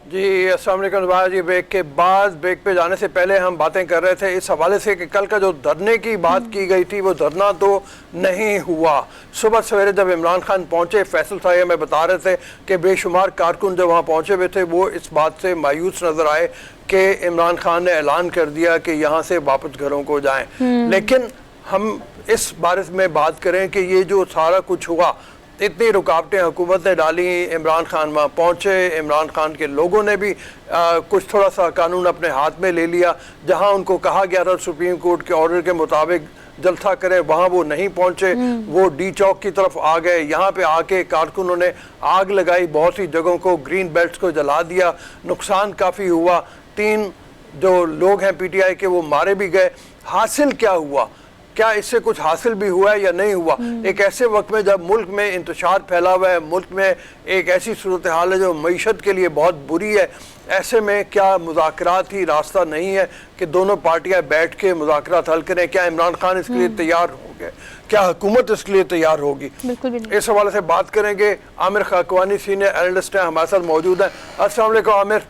[SPEAKER 2] जी अस्सलाम वालेकुम दोबारा जी। ब्रेक के बाद, ब्रेक पे जाने से पहले हम बातें कर रहे थे इस हवाले से कि कल का जो धरने की बात की गई थी वो धरना तो नहीं हुआ। सुबह सवेरे जब इमरान खान पहुंचे, फैसल साहब हमें बता रहे थे कि बेशुमार कारकुन जब वहाँ पहुंचे हुए थे वो इस बात से मायूस नजर आए कि इमरान खान ने ऐलान कर दिया कि यहाँ से वापस घरों को जाएं। लेकिन हम इस बारे में बात करें कि ये जो सारा कुछ हुआ इतनी रुकावटें हुकूमत ने डाली, इमरान खान वहाँ पहुँचे, इमरान खान के लोगों ने भी कुछ थोड़ा सा कानून अपने हाथ में ले लिया। जहाँ उनको कहा गया था सुप्रीम कोर्ट के ऑर्डर के मुताबिक जलसा करें, वहाँ वो नहीं पहुँचे, वो डी चौक की तरफ आ गए। यहाँ पे आके कारकुनों ने आग लगाई, बहुत सी जगहों को, ग्रीन बेल्ट्स को जला दिया, नुकसान काफ़ी हुआ। 3 जो लोग हैं पीटीआई के वो मारे भी गए। हासिल क्या हुआ? क्या इससे कुछ हासिल भी हुआ है या नहीं हुआ? एक ऐसे वक्त में जब मुल्क में इंतशार फैला हुआ है, मुल्क में एक ऐसी सूरत हाल है जो मईशत के लिए बहुत बुरी है, ऐसे में क्या मुज़ाकरात ही रास्ता नहीं है कि दोनों पार्टियां बैठ के मुज़ाकरात हल करें? क्या इमरान खान इसके लिए तैयार होंगे? क्या हुकूमत इसके लिए तैयार होगी?
[SPEAKER 1] बिल्कुल भी नहीं।
[SPEAKER 2] इस हवाले से बात करेंगे। आमिर खाकवानी सीनियर एनालिस्ट हैं, हमारे साथ मौजूद हैं। अस्सलाम वालेकुम आमिर।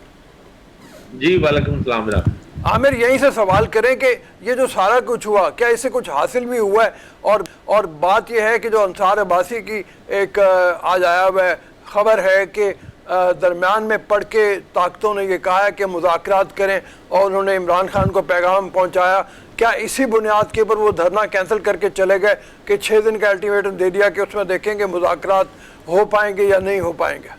[SPEAKER 5] जी वालेकुम सलाम जनाब।
[SPEAKER 2] आमिर, यहीं से सवाल करें कि ये जो सारा कुछ हुआ, क्या इससे कुछ हासिल भी हुआ है? और बात यह है कि जो अंसार अब्बासी की एक आज आया हुआ खबर है कि दरमियान में पढ़ के ताकतों ने ये कहा है कि मुज़ाकरात करें, और उन्होंने इमरान खान को पैगाम पहुंचाया। क्या इसी बुनियाद के ऊपर वो धरना कैंसिल करके चले गए कि 6 दिन का अल्टीमेटम दे दिया कि उसमें देखेंगे मुज़ाकरात हो पाएंगे या नहीं हो पाएंगे?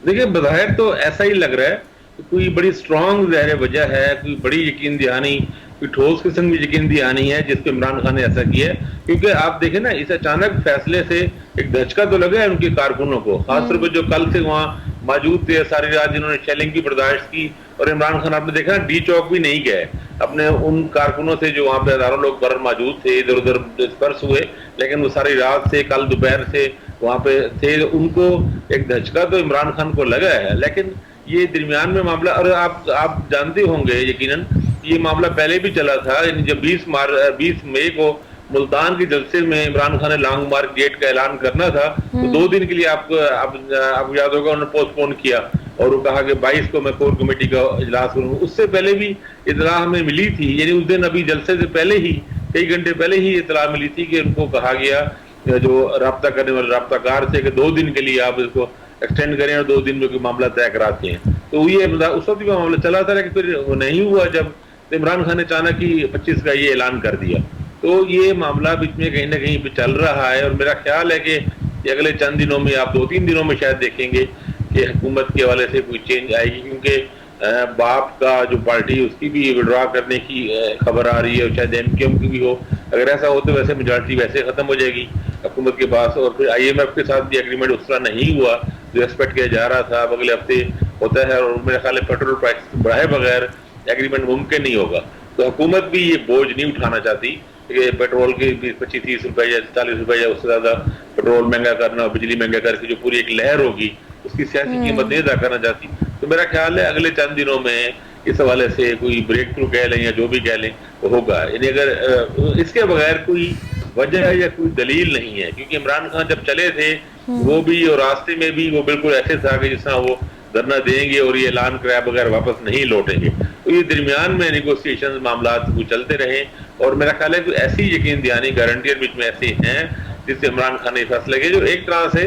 [SPEAKER 5] देखिए, बज़ाहिर तो ऐसा ही लग रहा है, कोई बड़ी स्ट्रॉन्ग ज़ाहिर वजह है, कोई बड़ी यकीन दहानी, कोई ठोस किस्म की यकीन दहानी है जिसको इमरान खान ने ऐसा किया है। क्योंकि आप देखें ना, इस अचानक फैसले से एक धचका तो लगा है उनके कारकुनों को, खासतौर पर जो कल से वहाँ मौजूद थे सारी रात, जिन्होंने शेलिंग की बर्दाश्त की। और इमरान खान, आपने देखा डी चौक भी नहीं गए अपने उन कारकुनों से जो वहाँ पे हजारों लोग बरर मौजूद थे, इधर उधर डिस्पर्स हुए, लेकिन वो सारी रात से कल दोपहर से वहाँ पे थे। उनको एक धचका तो इमरान खान को लगा है, लेकिन ये दरमियान में मामला, और आप जानते होंगे यकीनन, ये मामला पहले भी चला था। जब 20 मई को मुल्तान के जलसे में इमरान खान ने लॉन्ग मार्च डेट का ऐलान करना था, तो 2 दिन के लिए आपको याद होगा उन्होंने पोस्टपोन किया, और वो कहा कि 22 को मैं कोर कमेटी का इजलास करूंगा। उससे पहले भी इतला हमें मिली थी, यानी उस दिन अभी जलसे से पहले ही, कई घंटे पहले ही इतला मिली थी कि उनको कहा गया जो राब्ता करने वाले राब्ताकार से कि 2 दिन के लिए आप इसको एक्सटेंड करें और 2 दिन में कोई मामला तय कराते हैं। तो ये उस वक्त भी मामला चला था, लेकिन फिर वो नहीं हुआ जब इमरान खान ने अचानक ही 25 का ये ऐलान कर दिया। तो ये मामला बीच में कहीं ना कहीं पे चल रहा है, और मेरा ख्याल है कि अगले चंद दिनों में, आप 2-3 दिनों में शायद देखेंगे कि हुकूमत के हवाले से कोई चेंज आएगी। क्योंकि बाप का जो पार्टी, उसकी भी विड्रॉ करने की खबर आ रही है, शायद एमक्यूएम की भी हो। अगर ऐसा हो तो वैसे मेजॉरिटी वैसे खत्म हो जाएगी हुकूमत के पास, और फिर IMF के साथ भी एग्रीमेंट उस तरह नहीं हुआ जो एक्सपेक्ट किया जा रहा था। अब अगले हफ्ते होता है, और मेरे ख्याल है पेट्रोल प्राइस बढ़ाए बगैर एग्रीमेंट मुमकिन नहीं होगा। तो हुकूमत भी ये बोझ नहीं उठाना चाहती कि पेट्रोल के 25-30 रुपए या 40 रुपए या उससे ज्यादा पेट्रोल महंगा करना, बिजली महंगा करके जो पूरी एक लहर होगी उसकी सियासी कीमत नहीं अदा करना चाहती। तो मेरा ख्याल है अगले चंद दिनों में इस हवाले से कोई ब्रेक थ्रू कह लें या जो भी कह लें वो होगा। यानी अगर इसके बगैर कोई वजह या कोई दलील नहीं है, क्योंकि इमरान खान जब चले थे वो भी, और रास्ते में भी वो बिल्कुल ऐसे था कि जिस तरह वो धरना देंगे और ये ऐलान कराए बगैर वापस नहीं लौटेंगे। तो ये दरमियान में नेगोशिएशन मामला चलते रहे, और मेरा ख्याल है कि ऐसी यकीन दहानी गारंटियर बीच में ऐसे हैं जिससे इमरान खान ने फैसला किया, जो एक तरह से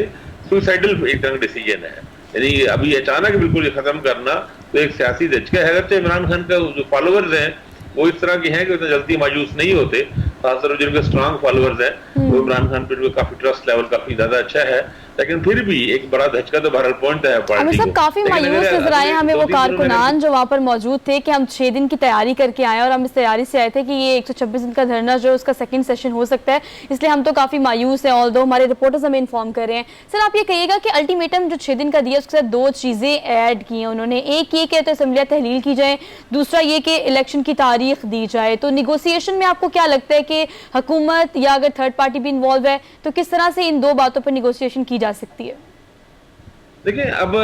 [SPEAKER 5] सुसाइडल एक तरह डिसीजन है। यानी अभी अचानक बिल्कुल ये खत्म करना तो एक सियासी झटका है। अगरचे इमरान खान का जो फॉलोअर्स हैं वो इस तरह के हैं कि उतना जल्दी मायूस नहीं होते, खासतौर पर जिनके स्ट्रांग फॉलोअर्स हैं, वो इमरान खान पर काफी ट्रस्ट लेवल काफी ज्यादा अच्छा है। लेकिन फिर भी एक बड़ा धचका तो बहरहाल पहुंचता है पार्टी को।
[SPEAKER 1] काफी मायूस नजर आए हमें वो कारकुनान जो वहाँ पर मौजूद थे कि हम 6 दिन की तैयारी करके आए, और हम इस तैयारी से आए थे कि ये 126 दिन का धरना जो उसका सेकंड सेशन हो सकता है, इसलिए हम तो काफी मायूस हैं। ऑल्दो हमारे रिपोर्टर्स हमें इन्फॉर्म कर रहे हैं। सर, आप ये कहिएगा कि अल्टीमेटम जो 6 दिन का दिया उसके साथ 2 चीजें ऐड की हैं उन्होंने। एक ये कि असेंबलियां तहलील की जाए, दूसरा ये कि इलेक्शन की तारीख दी जाए। तो निगोसिएशन में आपको क्या लगता है कि हुकूमत या अगर थर्ड पार्टी भी इन्वॉल्व है तो किस तरह से इन 2 बातों पर निगोसिएशन की जा सकती है?
[SPEAKER 5] देखिए, अब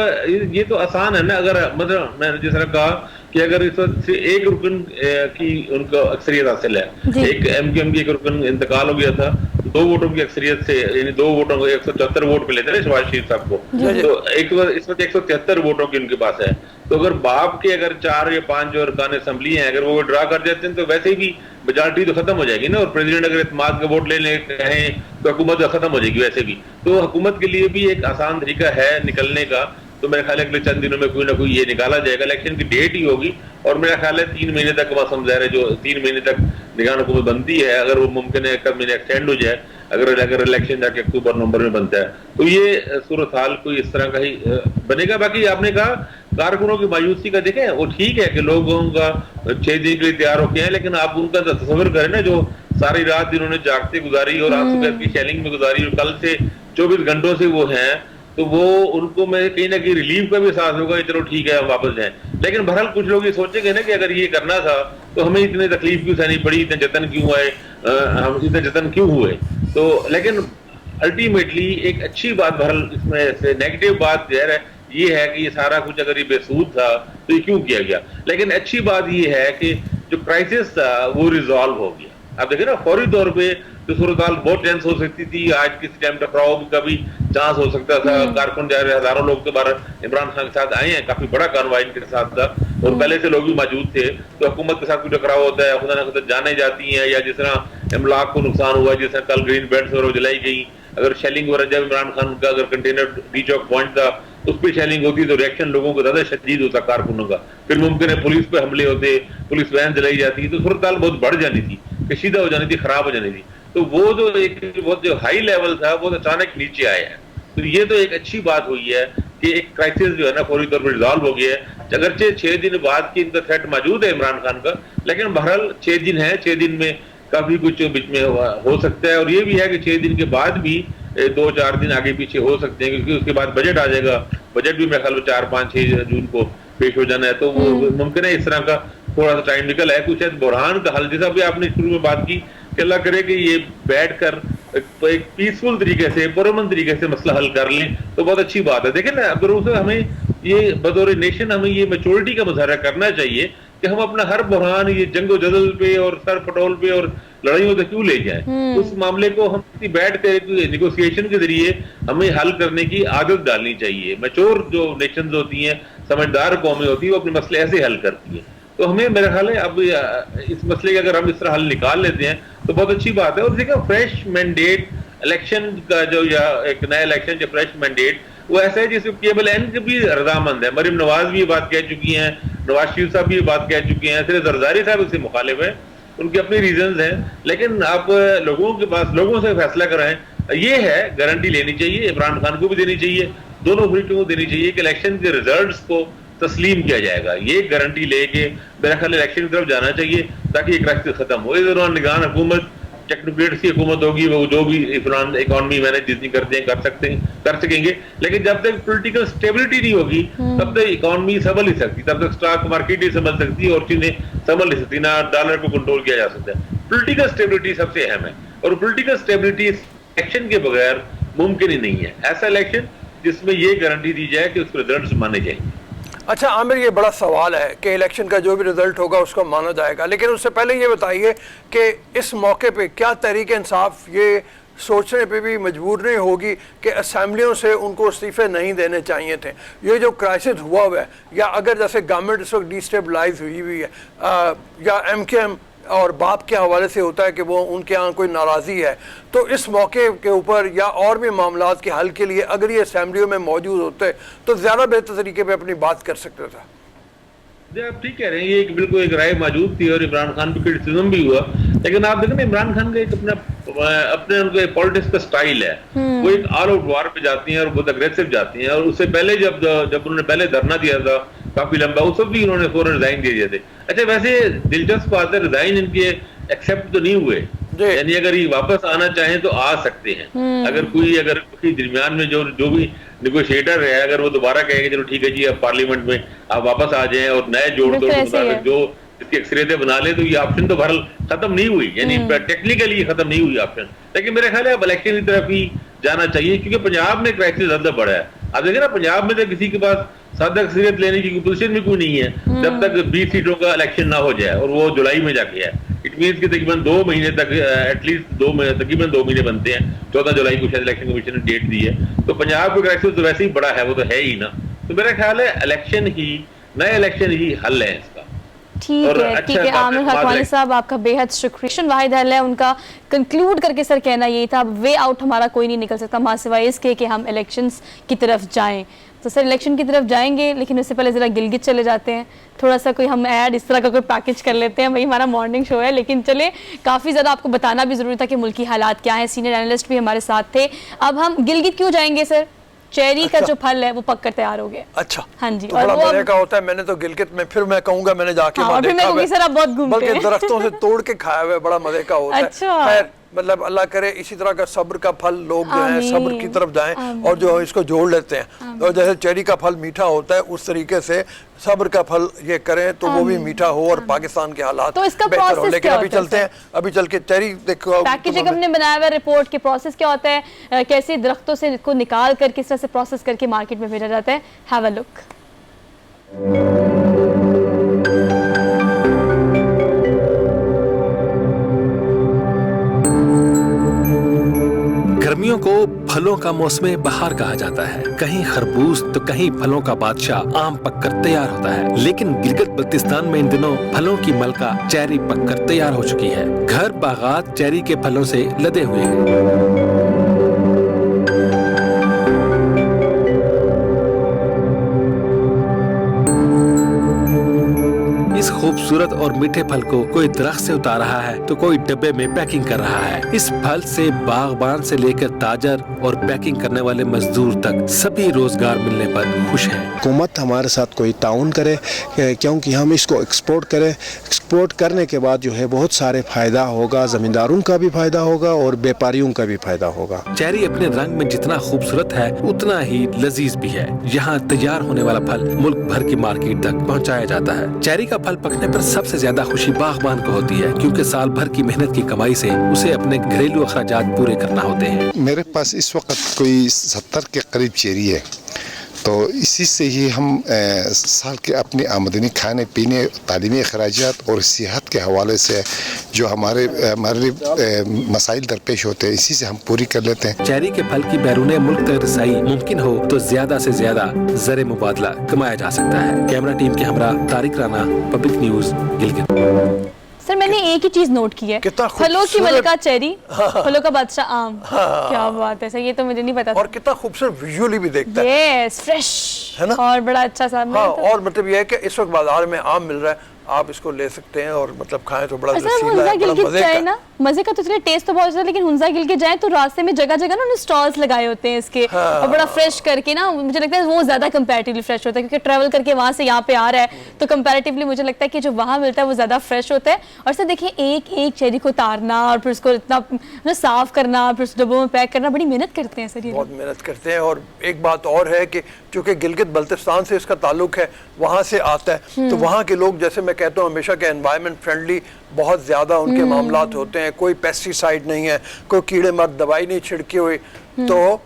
[SPEAKER 5] ये तो आसान है ना। अगर मतलब मैंने जिस तरह कहा कि अगर इस वक्त एक रुकन की उनको अक्सरियत हासिल है, एक एमक्यूएम की एक रुकन इंतकाल हो गया था, 2 वोटों की अक्सरियत से, यानी 2 वोटों को 174 वोट मिले थे ना शहबाज शरीफ साहब को, तो इस वक्त 173 वोटों की उनके पास है। तो अगर बाप के अगर 4 या 5 जो अरकान असम्बली हैं, अगर वो ड्रा कर देते हैं तो वैसे ही भी मेजॉरिटी तो खत्म हो जाएगी ना, और प्रेसिडेंट अगर इत्मीनान का वोट लेने कहें तो हुकूमत खत्म हो जाएगी वैसे भी। तो हुकूमत के लिए भी एक आसान तरीका है निकलने का। तो मेरे ख्याल है अगले चंद दिनों में कोई ना कोई ये निकाला जाएगा। इलेक्शन की डेट ही होगी, और मेरा ख्याल है 3 महीने तक मौसम ज़ाहिर है, जो 3 महीने तक निगरान हुकूमत बनती है, अगर वो मुमकिन है 1 महीने एक्सटेंड हो जाए, अगर इलेक्शन जाके अक्टूबर नवंबर में बनता है तो ये सूरत हाल कोई इस तरह का ही बनेगा। बाकी आपने कहा कारकुनों की मायूसी का देखें, वो ठीक है कि लोगों का 6 दिन के लिए तैयार होके हैं, लेकिन आप उनका तस्वीर करें ना, जो सारी रात इन्होंने जागते गुजारी और आज सुबह की शेलिंग में गुजारी और कल से 24 घंटों से वो हैं, तो वो उनको मैं कहीं ना कहीं रिलीफ का भी एहसास होगा, चलो ठीक है हम वापस जाएं। लेकिन बहरहाल कुछ लोग ये सोचेंगे ना कि अगर ये करना था तो हमें इतनी तकलीफ क्यों सहनी पड़ी, इतने जतन क्यों आए, हम इतने जतन क्यों हुए। तो लेकिन अल्टीमेटली एक अच्छी बात बहरहाल इसमें से नेगेटिव बात जो है ये है कि ये सारा कुछ अगर ये बेसूद था तो ये क्यों किया गया। लेकिन अच्छी बात ये है कि जो क्राइसिस था वो रिजॉल्व हो गया। आप देखिए ना, फौरी तौर पे तो सूरत हाल बहुत टेंस हो सकती थी, आज किसी टाइम टकराव का भी चांस हो सकता था। कारकुन जा रहे हजारों लोग दोबारा इमरान खान के साथ आए हैं, काफी बड़ा कार्रवाई इनके साथ था और पहले से लोग भी मौजूद थे। तो हुकूमत के साथ कुछ टकराव होता है, खुदा न खुदा जाने जाती हैं, या जिस तरह इमलाक को नुकसान हुआ, जिस तरह कल ग्रीन बेल्ट और जलाई गई, अगर शेलिंग वगैरह जब इमरान खान का अगर कंटेनर डी चौक पॉइंट था उस पर शेलिंग होती तो रिएक्शन लोगों को ज्यादा शदीद होता कारकुनों का, फिर मुमकिन है पुलिस पे हमले होते, पुलिस वैन जलाई जाती, तो सूरत हाल बहुत बढ़ जानी थी, कशीदा हो जानी थी, खराब हो जानी थी। तो वो जो एक बहुत जो हाई लेवल था वो अचानक नीचे आया है। तो ये तो एक अच्छी बात हुई है कि एक क्राइसिस जो है ना फौरी तौर पर रिजॉल्व हो गया है। अगरचे 6 दिन बाद की इनका थ्रेट मौजूद है इमरान खान का, लेकिन बहरहाल 6 दिन है, 6 दिन में काफी कुछ बीच में हो सकता है। और ये भी है कि 6 दिन के बाद भी 2-4 दिन आगे पीछे हो सकते हैं, क्योंकि उसके बाद बजट आ जाएगा। बजट भी मेरे ख्याल में 4-5-6 जून को पेश हो जाना है, तो वो मुमकिन है इस तरह का थोड़ा सा टाइम निकल है। कुछ बुरहान का हल, जैसा भी आपने शुरू में बात की कि अल्लाह करे कि ये बैठकर एक पीसफुल तरीके से, पुरअमन तरीके से मसला हल कर लें तो बहुत अच्छी बात है। देखें ना, अगर उसे हमें ये बतौर नेशन हमें ये मैच्योरिटी का मुजाहरा करना चाहिए कि हम अपना हर बुरहान ये जंगो जदल पे और सर पटोल पे और लड़ाइयों पे क्यों ले जाएं। उस मामले को हम बैठ कर निगोसिएशन के जरिए हमें हल करने की आदत डालनी चाहिए। मैच्योर जो नेशंस होती हैं, समझदार कौमें होती हैं, वो अपने मसले ऐसे हल करती हैं। तो हमें मेरा ख्याल है अब इस मसले का अगर हम इस तरह हल निकाल लेते हैं तो बहुत अच्छी बात है। और देखिए फ्रेश मैंडेट इलेक्शन का जो, या एक नया इलेक्शन जो फ्रेश मैंडेट वो ऐसा है जिसमें केवल एंड भी रजामंद है। मरीम नवाज भी ये बात कह चुकी हैं, नवाज शरीफ साहब भी ये बात कह चुके हैं, सिर्फ जरदारी साहब इससे मुखालिफ है, उनके अपने रीजंस हैं। लेकिन आप लोगों के पास लोगों से फैसला कराएं, ये है गारंटी लेनी चाहिए, इमरान खान को भी देनी चाहिए, दोनों हुकूमतों को देनी चाहिए कि इलेक्शन के रिजल्ट्स को तस्लीम किया जाएगा। ये गारंटी लेके मेरा ख्याल इलेक्शन की तरफ जाना चाहिए ताकि ये क्राइसिस खत्म हो। इस दौरान निगरान हुकूमत, टेक्नोक्रेट्स की हुकूमत होगी, वो जो भी इकोनॉमी मैनेज जितनी करते हैं कर सकेंगे। लेकिन जब तक पॉलिटिकल स्टेबिलिटी नहीं होगी तब तक इकोनॉमी संभल नहीं सकती, तब तक स्टॉक मार्केट नहीं संभल सकती और चीजें संभल नहीं सकती, ना डॉलर को कंट्रोल किया जा सकता है। पॉलिटिकल स्टेबिलिटी सबसे अहम है और पॉलिटिकल स्टेबिलिटी इलेक्शन के बगैर मुमकिन ही नहीं है। ऐसा इलेक्शन जिसमें ये गारंटी दी जाए कि उसके रिजल्ट माने जाएंगे।
[SPEAKER 2] अच्छा आमिर, ये बड़ा सवाल है कि इलेक्शन का जो भी रिजल्ट होगा उसको माना जाएगा, लेकिन उससे पहले ये बताइए कि इस मौके पे क्या तहरीक इंसाफ ये सोचने पे भी मजबूर नहीं होगी कि असेंबलियों से उनको इस्तीफे नहीं देने चाहिए थे। ये जो क्राइसिस हुआ है, या अगर जैसे गवर्नमेंट इस वक्त डिस्टेबलाइज हुई है, या MKM और बाप के हवाले से होता है कि वो उनके यहाँ कोई नाराज़ी है, तो इस मौके के ऊपर या और भी मामलात के हल के लिए अगर ये असेंबलियों में मौजूद होते तो ज़्यादा बेहतर तरीके पे अपनी बात कर सकते थे।
[SPEAKER 5] आप ठीक कह रहे हैं, ये बिल्कुल एक राय मौजूद थी और इमरान खान पे क्रिटिसिज्म भी हुआ। लेकिन आप देखें ना, इमरान खान का एक अपने उनके पॉलिटिक्स का स्टाइल है, वो एक ऑल आउट वार पे जाती हैं और बहुत अग्रेसिव जाती हैं। और उससे पहले जब उन्होंने पहले धरना दिया था काफी लंबा, उस वक्त भी उन्होंने फौरन रिजाइन दे दिए थे। अच्छा वैसे दिलचस्प बात है, रिजाइन इनके एक्सेप्ट तो नहीं हुए, यानी अगर ये वापस आना चाहें तो आ सकते हैं। अगर कोई दरमियान में जो भी निगोशिएटर है, अगर वो दोबारा कहेगा चलो ठीक है जी अब पार्लियामेंट में आप वापस आ जाएं और नए जोड़ तोड़ मुताबिक जो इसकी अक्सरियतें बना ले, तो ये ऑप्शन तो बहरहाल खत्म नहीं हुई, यानी टेक्निकली खत्म नहीं हुई ऑप्शन। लेकिन मेरे ख्याल है अब इलेक्शन की तरफ ही जाना चाहिए, क्योंकि पंजाब में क्राइसिस ज्यादा बड़ा है। आप देखें ना, पंजाब में तो किसी के पास सादा अक्सरियत लेने की पोजीशन में कोई नहीं है जब तक 20 सीटों का इलेक्शन ना हो जाए, और वो जुलाई में जाके है। इट मीन्स कि तकरीबन 2 महीने तक, एटलीस्ट तकरीबन 2 महीने बनते हैं। 14 जुलाई को शायद इलेक्शन कमीशन ने डेट दी है। तो पंजाब का क्राइसिस तो वैसे ही बड़ा है, वो तो है ही ना। तो मेरा ख्याल है नया इलेक्शन ही हल है इसका।
[SPEAKER 1] ठीक है आमिर हकवानी साहब, आपका बेहद शुक्रिया। वाहिद हल है उनका, कंक्लूड करके सर कहना यही था, वे आउट हमारा कोई नहीं निकल सकता, मां सिवाय इसके कि हम इलेक्शंस की तरफ जाएं। तो सर इलेक्शन की तरफ जाएंगे, लेकिन उससे पहले ज़रा गिलगित चले जाते हैं, थोड़ा सा कोई हम ऐड इस तरह का कोई पैकेज कर लेते हैं। वही हमारा मॉर्निंग शो है, लेकिन चले काफ़ी ज़्यादा आपको बताना भी ज़रूरी था कि मुल्की हालात क्या हैं। सीनियर एनालिस्ट भी हमारे साथ थे। अब हम गिलगित क्यों जाएंगे सर? चेरी का जो फल है वो पककर तैयार हो गया।
[SPEAKER 2] अच्छा,
[SPEAKER 1] हाँ जी।
[SPEAKER 2] तो बड़ा मजे का होता है। मैंने तो गिलगित में फिर मैं कहूंगा मैंने जाके
[SPEAKER 1] और फिर मैं कहूंगी सर आप बहुत घूमते हैं,
[SPEAKER 2] बल्कि दरख्तों से तोड़ के खाया हुआ बड़ा मजे का होता है।
[SPEAKER 1] अच्छा।
[SPEAKER 2] खैर मतलब अल्लाह करे इसी तरह का सब्र का फल लोग जो है सब्र की तरफ जाएं और जो इसको जोड़ लेते हैं। और जैसे चेरी का फल मीठा होता है उस तरीके से सब्र का फल ये करें तो वो भी मीठा हो और पाकिस्तान के हालात
[SPEAKER 1] तो इसका
[SPEAKER 2] बेहतर हो।
[SPEAKER 1] प्रोसेस
[SPEAKER 2] लेकिन
[SPEAKER 1] क्या
[SPEAKER 2] अभी
[SPEAKER 1] होता है
[SPEAKER 2] चलते हैं, अभी चल के चेरी देखो
[SPEAKER 1] पैकेजिंग हमने बनाया हुआ है, रिपोर्ट के प्रोसेस क्या होता है, कैसे दरख्तों से इसको निकाल कर किस तरह से प्रोसेस करके मार्केट में भेजा जाता है। Have a look.
[SPEAKER 6] गर्मियों को फलों का मौसम बहार कहा जाता है। कहीं खरबूज तो कहीं फलों का बादशाह आम पककर तैयार होता है। लेकिन गिलगित बल्तिस्तान में इन दिनों फलों की मलका चेरी पककर तैयार हो चुकी है। घर बागात चेरी के फलों से लदे हुए हैं। इस खूबसूरत और मीठे फल को कोई दरख्त से उतार रहा है तो कोई डब्बे में पैकिंग कर रहा है। इस फल से बागबान से लेकर ताजर और पैकिंग करने वाले मजदूर तक सभी रोजगार मिलने पर खुश हैं।
[SPEAKER 7] हुकूमत हमारे साथ कोई ताउन करे क्योंकि हम इसको एक्सपोर्ट करें। एक्सपोर्ट करने के बाद जो है बहुत सारे फायदा होगा, जमींदारों का भी फायदा होगा और व्यापारियों का भी फायदा होगा।
[SPEAKER 6] चेरी अपने रंग में जितना खूबसूरत है उतना ही लजीज भी है। यहाँ तैयार होने वाला फल मुल्क भर की मार्केट तक पहुँचाया जाता है। चेरी का फल पकने पर सबसे ज्यादा खुशी बागबान को होती है, क्योंकि साल भर की मेहनत की कमाई से उसे अपने घरेलू अखराजात पूरे करना होते हैं।
[SPEAKER 8] मेरे पास इस वक्त कोई 70 के करीब चेरी है, तो इसी से ही हम साल के अपनी आमदनी खाने पीने, तालीमी अखराजात और सेहत के हवाले से जो हमारे मसाइल दरपेश होते हैं इसी से हम पूरी कर लेते हैं।
[SPEAKER 6] चेरी के फल की बैरूने मुल्क तक रसाई मुमकिन हो तो ज्यादा से ज्यादा ज़र मुबादला कमाया जा सकता है। कैमरा टीम के हमरा Tariq Rana, public news, Gilgit.
[SPEAKER 1] Sir मैंने एक ही चीज नोट की है, फलों की मलका चेरी, फलों का बादशाह आम। क्या बात है सर, ये तो मुझे नहीं पता।
[SPEAKER 2] और कितना खूबसूरत विजुअली भी देखता है।
[SPEAKER 1] यस, फ्रेश है ना, और बड़ा अच्छा सा।
[SPEAKER 2] हाँ, और मतलब ये है कि इस वक्त बाजार में आम मिल रहा है, आप इसको ले सकते हैं और मतलब खाएं तो बड़ा
[SPEAKER 1] हुंजा गिलगित जाए ना, मजे का तो चलिए टेस्ट तो बहुत अच्छा है, लेकिन हुंजा गिलगित जाए तो रास्ते में जगह जगह ना उन्होंने स्टॉल्स लगाए होते हैं इसके। हाँ, और बड़ा फ्रेश करके ना, मुझे लगता है वो ज्यादा कंपैरेटिवली फ्रेश होता है, क्योंकि ट्रैवल करके वहां से यहाँ पे आ रहा है तो कंपैरेटिवली मुझे लगता है कि जो वहाँ मिलता है वो ज्यादा फ्रेश होता है। और सर देखिए, एक एक चेरी को उतारना और फिर उसको इतना साफ करना, फिर उस डब्बों में पैक करना, बड़ी मेहनत करते हैं सर,
[SPEAKER 2] बहुत मेहनत करते हैं। और एक बात और है कि चूंकि गिलगित बल्तिस्तान से इसका ताल्लुक है, वहाँ से आता है, तो वहाँ के लोग, जैसे मैं कहता हूँ हमेशा, के एनवायरनमेंट फ्रेंडली बहुत ज्यादा उनके मामलात होते हैं। कोई पेस्टिसाइड नहीं है, कोई कीड़े मार दवाई नहीं छिड़की हुई। तो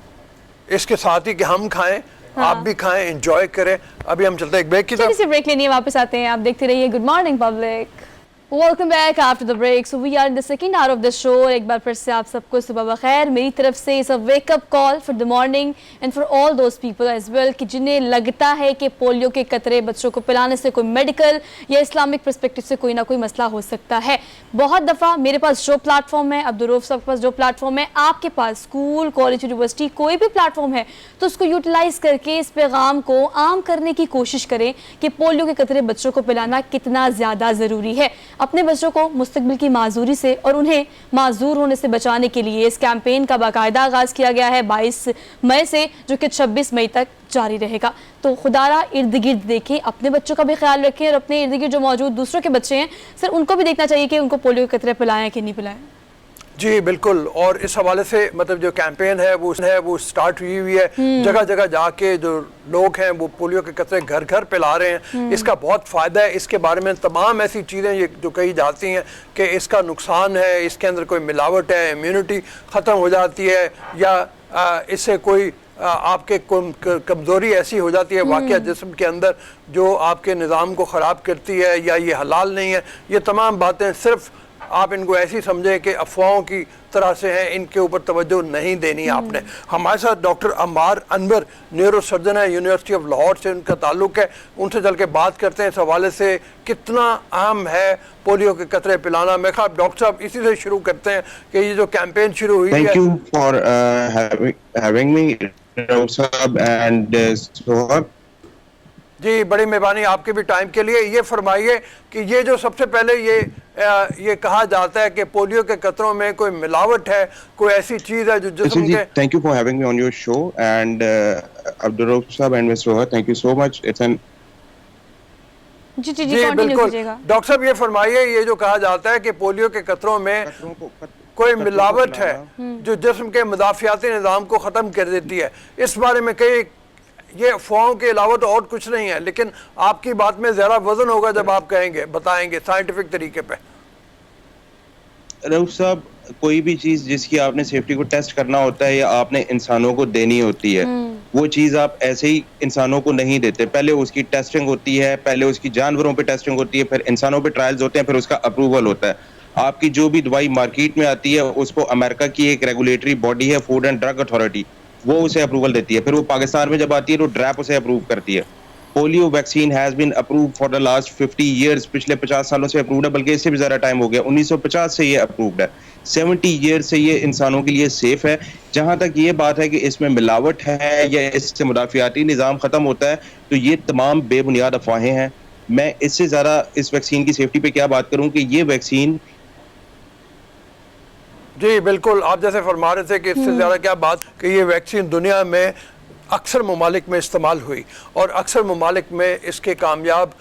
[SPEAKER 2] इसके साथ ही कि हम खाएं, आप भी खाएं, एंजॉय करें। अभी हम चलते हैं एक ब्रेक की तरफ।
[SPEAKER 1] ब्रेक लेने वापस आते हैं, आप देखते रहिए good morning public. Welcome back after the break. So we are in the second hour of the show. एक बार फिर से आप सबको सुबह बखैर। मेरी तरफ से is a wake up call for the morning and for all those people as well कि जिन्हें लगता है कि पोलियो के कतरे बच्चों को पिलाने से कोई मेडिकल या इस्लामिक पर्सपेक्टिव से कोई ना कोई मसला हो सकता है। बहुत दफ़ा मेरे पास जो प्लेटफॉर्म है, अब्दुर्रऊफ साहब के पास जो प्लेटफॉर्म है, आपके पास स्कूल, कॉलेज, यूनिवर्सिटी, कोई भी प्लेटफॉर्म है, तो उसको यूटिलाइज करके इस पैगाम को आम करने की कोशिश करें कि पोलियो के कतरे बच्चों को पिलाना कितना ज़्यादा ज़रूरी है। अपने बच्चों को मुस्तकबिल की माजूरी से और उन्हें माजूर होने से बचाने के लिए इस कैंपेन का बाकायदा आगाज़ किया गया है 22 मई से, जो कि 26 मई तक जारी रहेगा। तो खुदारा इर्द गिर्द देखें, अपने बच्चों का भी ख्याल रखें और अपने इर्द गिर्द जो मौजूद दूसरों के बच्चे हैं सर, उनको भी देखना चाहिए कि उनको पोलियो के कतरे पिलाएं कि नहीं पिलाएं।
[SPEAKER 2] जी बिल्कुल। और इस हवाले से मतलब जो कैंपेन है वो स्टार्ट हुई है। जगह जगह जाके जो लोग हैं वो पोलियो के कतरे घर घर पिला रहे हैं। इसका बहुत फ़ायदा है। इसके बारे में तमाम ऐसी चीज़ें ये जो कही जाती हैं कि इसका नुकसान है, इसके अंदर कोई मिलावट है, इम्यूनिटी ख़त्म हो जाती है, या इससे कोई आपके कमज़ोरी ऐसी हो जाती है वाकया जिस्म के अंदर जो आपके निज़ाम को ख़राब करती है, या ये हलाल नहीं है। ये तमाम बातें सिर्फ आप इनको ऐसी समझें कि अफवाहों की तरह से हैं, इनके ऊपर तवज्जो नहीं देनी आपने। हमारे साथ doctor Ammar Anwar neuro surgeon है, यूनिवर्सिटी ऑफ लाहौर से उनका ताल्लुक है। उनसे चल के बात करते हैं इस हवाले से कितना अहम है पोलियो के कतरे पिलाना। मैं ख्याल डॉक्टर साहब इसी से शुरू करते हैं कि ये जो कैंपेन शुरू हुई है।
[SPEAKER 9] Thank you for having me. Rauf साहब एंड सोहा।
[SPEAKER 2] जी, बड़ी मेहरबानी आपके भी टाइम के लिए। ये फरमाइए कि ये जो सबसे पहले ये कहा जाता है कि पोलियो के कतरों में कोई मिलावट है, कोई ऐसी चीज़ है जो जिस्म के।
[SPEAKER 9] Thank you for having me on your show and Abdul Rauf साहब and miss Soha, thank you so much. It's an
[SPEAKER 1] जी
[SPEAKER 2] बिल्कुल। डॉक्टर साहब ये फरमाइए, ये जो कहा जाता है कि पोलियो के कतरों में कोई मिलावट है जो जिस्म के मुदाफ़ियाती निज़ाम को ख़त्म कर देती है, इस बारे में कई ये अफवाहों के अलावा तो और कुछ नहीं है, लेकिन आपकी बात में ज़रा वजन होगा जब आप कहेंगे, बताएंगे साइंटिफिक तरीके पे।
[SPEAKER 9] रऊफ साहब, कोई भी चीज़ जिसकी आपने सेफ्टी को टेस्ट करना होता है या आपने इंसानों को देनी होती है, वो चीज़ आप ऐसे ही इंसानों को नहीं देते। पहले उसकी टेस्टिंग होती है, पहले उसकी जानवरों पे टेस्टिंग होती है, फिर इंसानों पे ट्रायल्स होते हैं, फिर उसका अप्रूवल होता है। आपकी जो भी दवाई मार्केट में आती है उसको अमेरिका की एक रेगुलेटरी बॉडी है, फूड एंड ड्रग अथॉरिटी, वो उसे अप्रूवल देती है। फिर वो पाकिस्तान में जब आती है तो ड्रैप उसे अप्रूव करती है। Polio vaccine has been approved for the last 50 years, पिछले 50 सालों से अप्रूव्ड है, बल्कि इससे भी ज़्यादा टाइम हो गया। 1950 से ये अप्रूव्ड है, 70 ईयर से ये इंसानों के लिए सेफ है। जहां तक ये बात है कि इसमें मिलावट है या इससे मुदाफ़ियाती निज़ाम ख़त्म होता है, तो ये तमाम बेबुनियाद अफवाहें हैं। मैं इससे ज़्यादा इस वैक्सीन की सेफ्टी पे क्या बात करूं कि ये वैक्सीन।
[SPEAKER 2] जी बिल्कुल, आप जैसे फरमा रहे थे कि इससे ज़्यादा क्या बात कि ये वैक्सीन दुनिया में अक्सर ममालिक में इस्तेमाल हुई और अक्सर ममालिक में इसके कामयाब